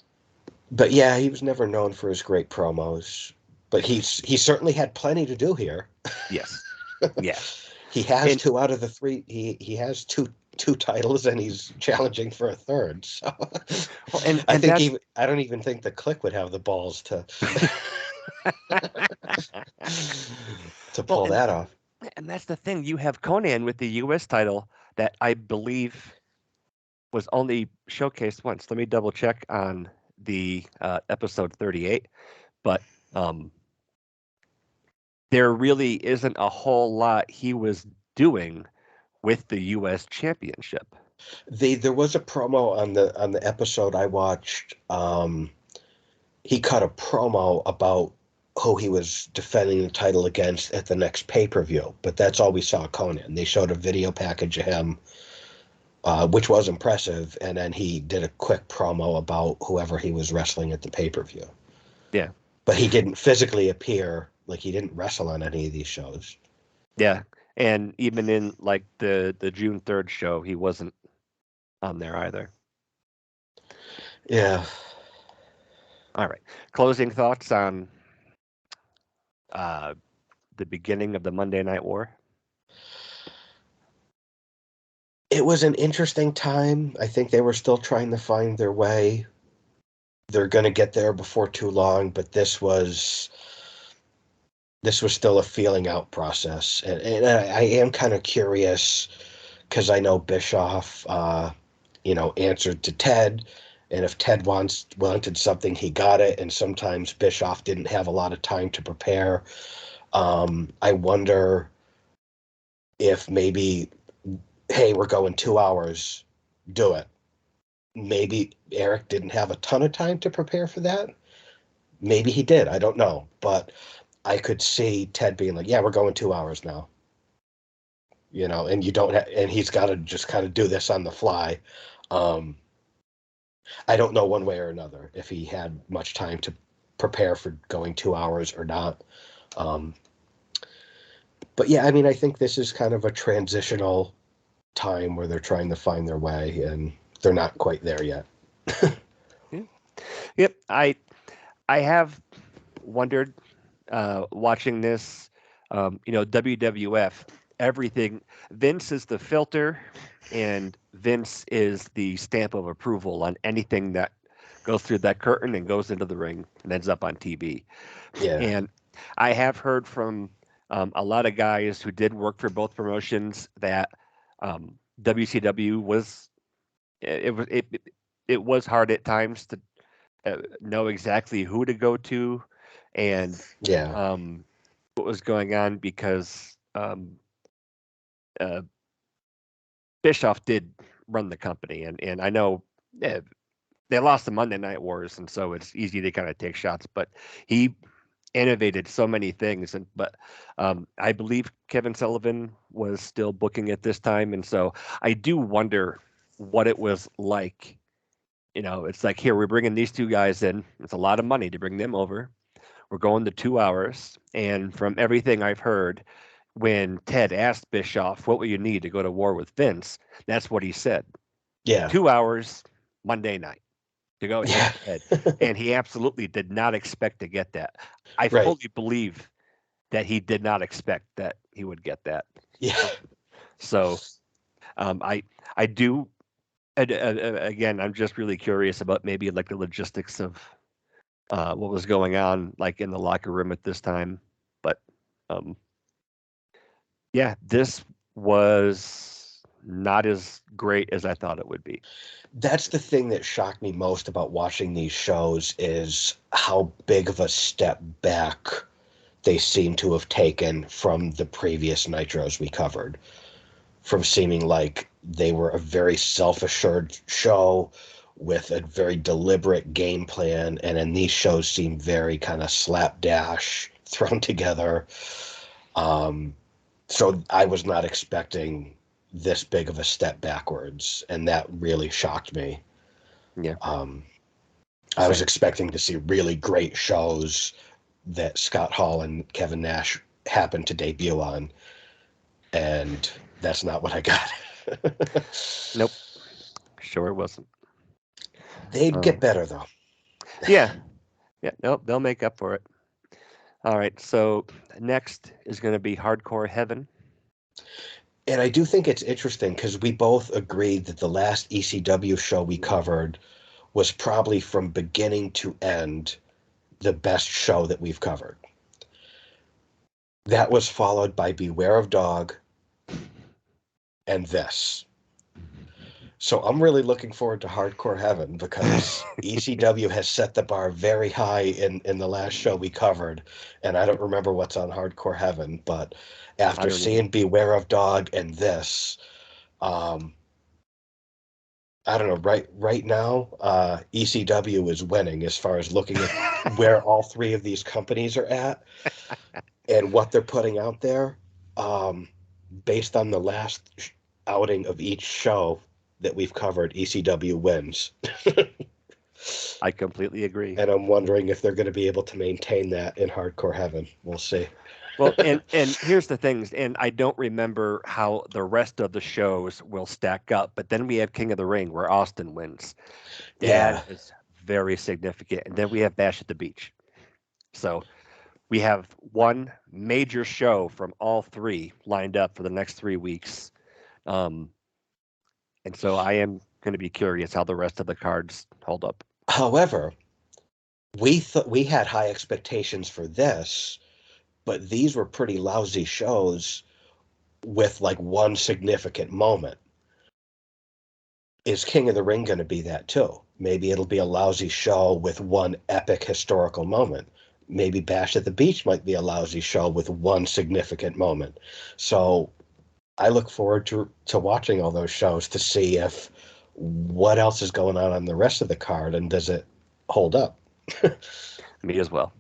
but yeah, he was never known for his great promos. But he certainly had plenty to do here. Yes. Yeah. He has And two out of the three. He has two titles, and he's challenging for a third. So well, and I and think that's even I don't even think the Click would have the balls to to well, pull that off. and that's the thing. You have Conan with the U.S. title that I believe was only showcased once. Let me double check on the episode 38, but um, there really isn't a whole lot he was doing with the U.S. championship. There was a promo on the episode I watched. He cut a promo about who he was defending the title against at the next pay-per-view, but that's all we saw of Conan. They showed a video package of him, which was impressive, and then he did a quick promo about whoever he was wrestling at the pay-per-view. Yeah, But he didn't physically appear, like he didn't wrestle on any of these shows. yeah, and even in like the June 3rd show, he wasn't on there either. Yeah. All right, closing thoughts on uh, the beginning of the Monday Night War. It was an interesting time. I think they were still trying to find their way. They're going to get there before too long, but this was still a feeling out process. And I am kind of curious because I know Bischoff, answered to Ted. And if Ted wanted something, he got it. And sometimes Bischoff didn't have a lot of time to prepare. I wonder if maybe, hey, we're going 2 hours. do it. Maybe Eric didn't have a ton of time to prepare for that. Maybe he did. I don't know. But I could see Ted being like, yeah, we're going 2 hours now. And you don't have, and he's got to just kind of do this on the fly. I don't know one way or another if he had much time to prepare for going 2 hours or not. But yeah, I mean, I think this is kind of a transitional time where they're trying to find their way, and they're not quite there yet. Yeah. Yep. I have wondered watching this, WWF, everything. Vince is the filter, and Vince is the stamp of approval on anything that goes through that curtain and goes into the ring and ends up on TV. Yeah. And I have heard from a lot of guys who did work for both promotions that WCW was it was hard at times to know exactly who to go to and Yeah. what was going on because Bischoff did run the company, and I know they lost the Monday Night Wars, and so it's easy to kind of take shots, but he innovated so many things, but I believe Kevin Sullivan was still booking at this time, and so I do wonder what it was like. It's like, here, we're bringing these two guys in. It's a lot of money to bring them over. We're going to 2 hours. And from everything I've heard, when Ted asked Bischoff, what will you need to go to war with Vince? That's what he said. Yeah. 2 hours, Monday night to go Yeah. head to head. And he absolutely did not expect to get that. I Right. fully believe that he did not expect that he would get that. Yeah. So I do. Again, I'm just really curious about maybe like the logistics of what was going on like in the locker room at this time. But yeah, this was not as great as I thought it would be. That's the thing that shocked me most about watching these shows is how big of a step back they seem to have taken from the previous Nitros we covered. From seeming like they were a very self-assured show with a very deliberate game plan, and then these shows seem very kind of slapdash, thrown together. So I was not expecting this big of a step backwards, and that really shocked me. Yeah. I was expecting to see really great shows that Scott Hall and Kevin Nash happened to debut on, and that's not what I got. Nope. Sure wasn't. They'd get better, though. Yeah. Yeah. Nope. They'll make up for it. All right. So next is going to be Hardcore Heaven. And I do think it's interesting because we both agreed that the last ECW show we covered was probably from beginning to end the best show that we've covered. That was followed by Beware of Dog and this. So I'm really looking forward to Hardcore Heaven because ECW has set the bar very high in the last show we covered, and I don't remember what's on Hardcore Heaven, but after seeing Beware of Dog and this, I don't know, right now, ECW is winning as far as looking at where all three of these companies are at and what they're putting out there. Based on the last outing of each show that we've covered, ECW wins. I completely agree. And I'm wondering if they're going to be able to maintain that in Hardcore Heaven. We'll see. Well, and here's the things, and I don't remember how the rest of the shows will stack up, but then we have King of the Ring where Austin wins. That is very significant. And then we have Bash at the Beach. So we have one major show from all three lined up for the next 3 weeks. And so I am going to be curious how the rest of the cards hold up. However, we had high expectations for this, but these were pretty lousy shows with like one significant moment. Is King of the Ring going to be that too? Maybe it'll be a lousy show with one epic historical moment. Maybe Bash at the Beach might be a lousy show with one significant moment. So I look forward to watching all those shows to see if what else is going on the rest of the card, and does it hold up? Me as well.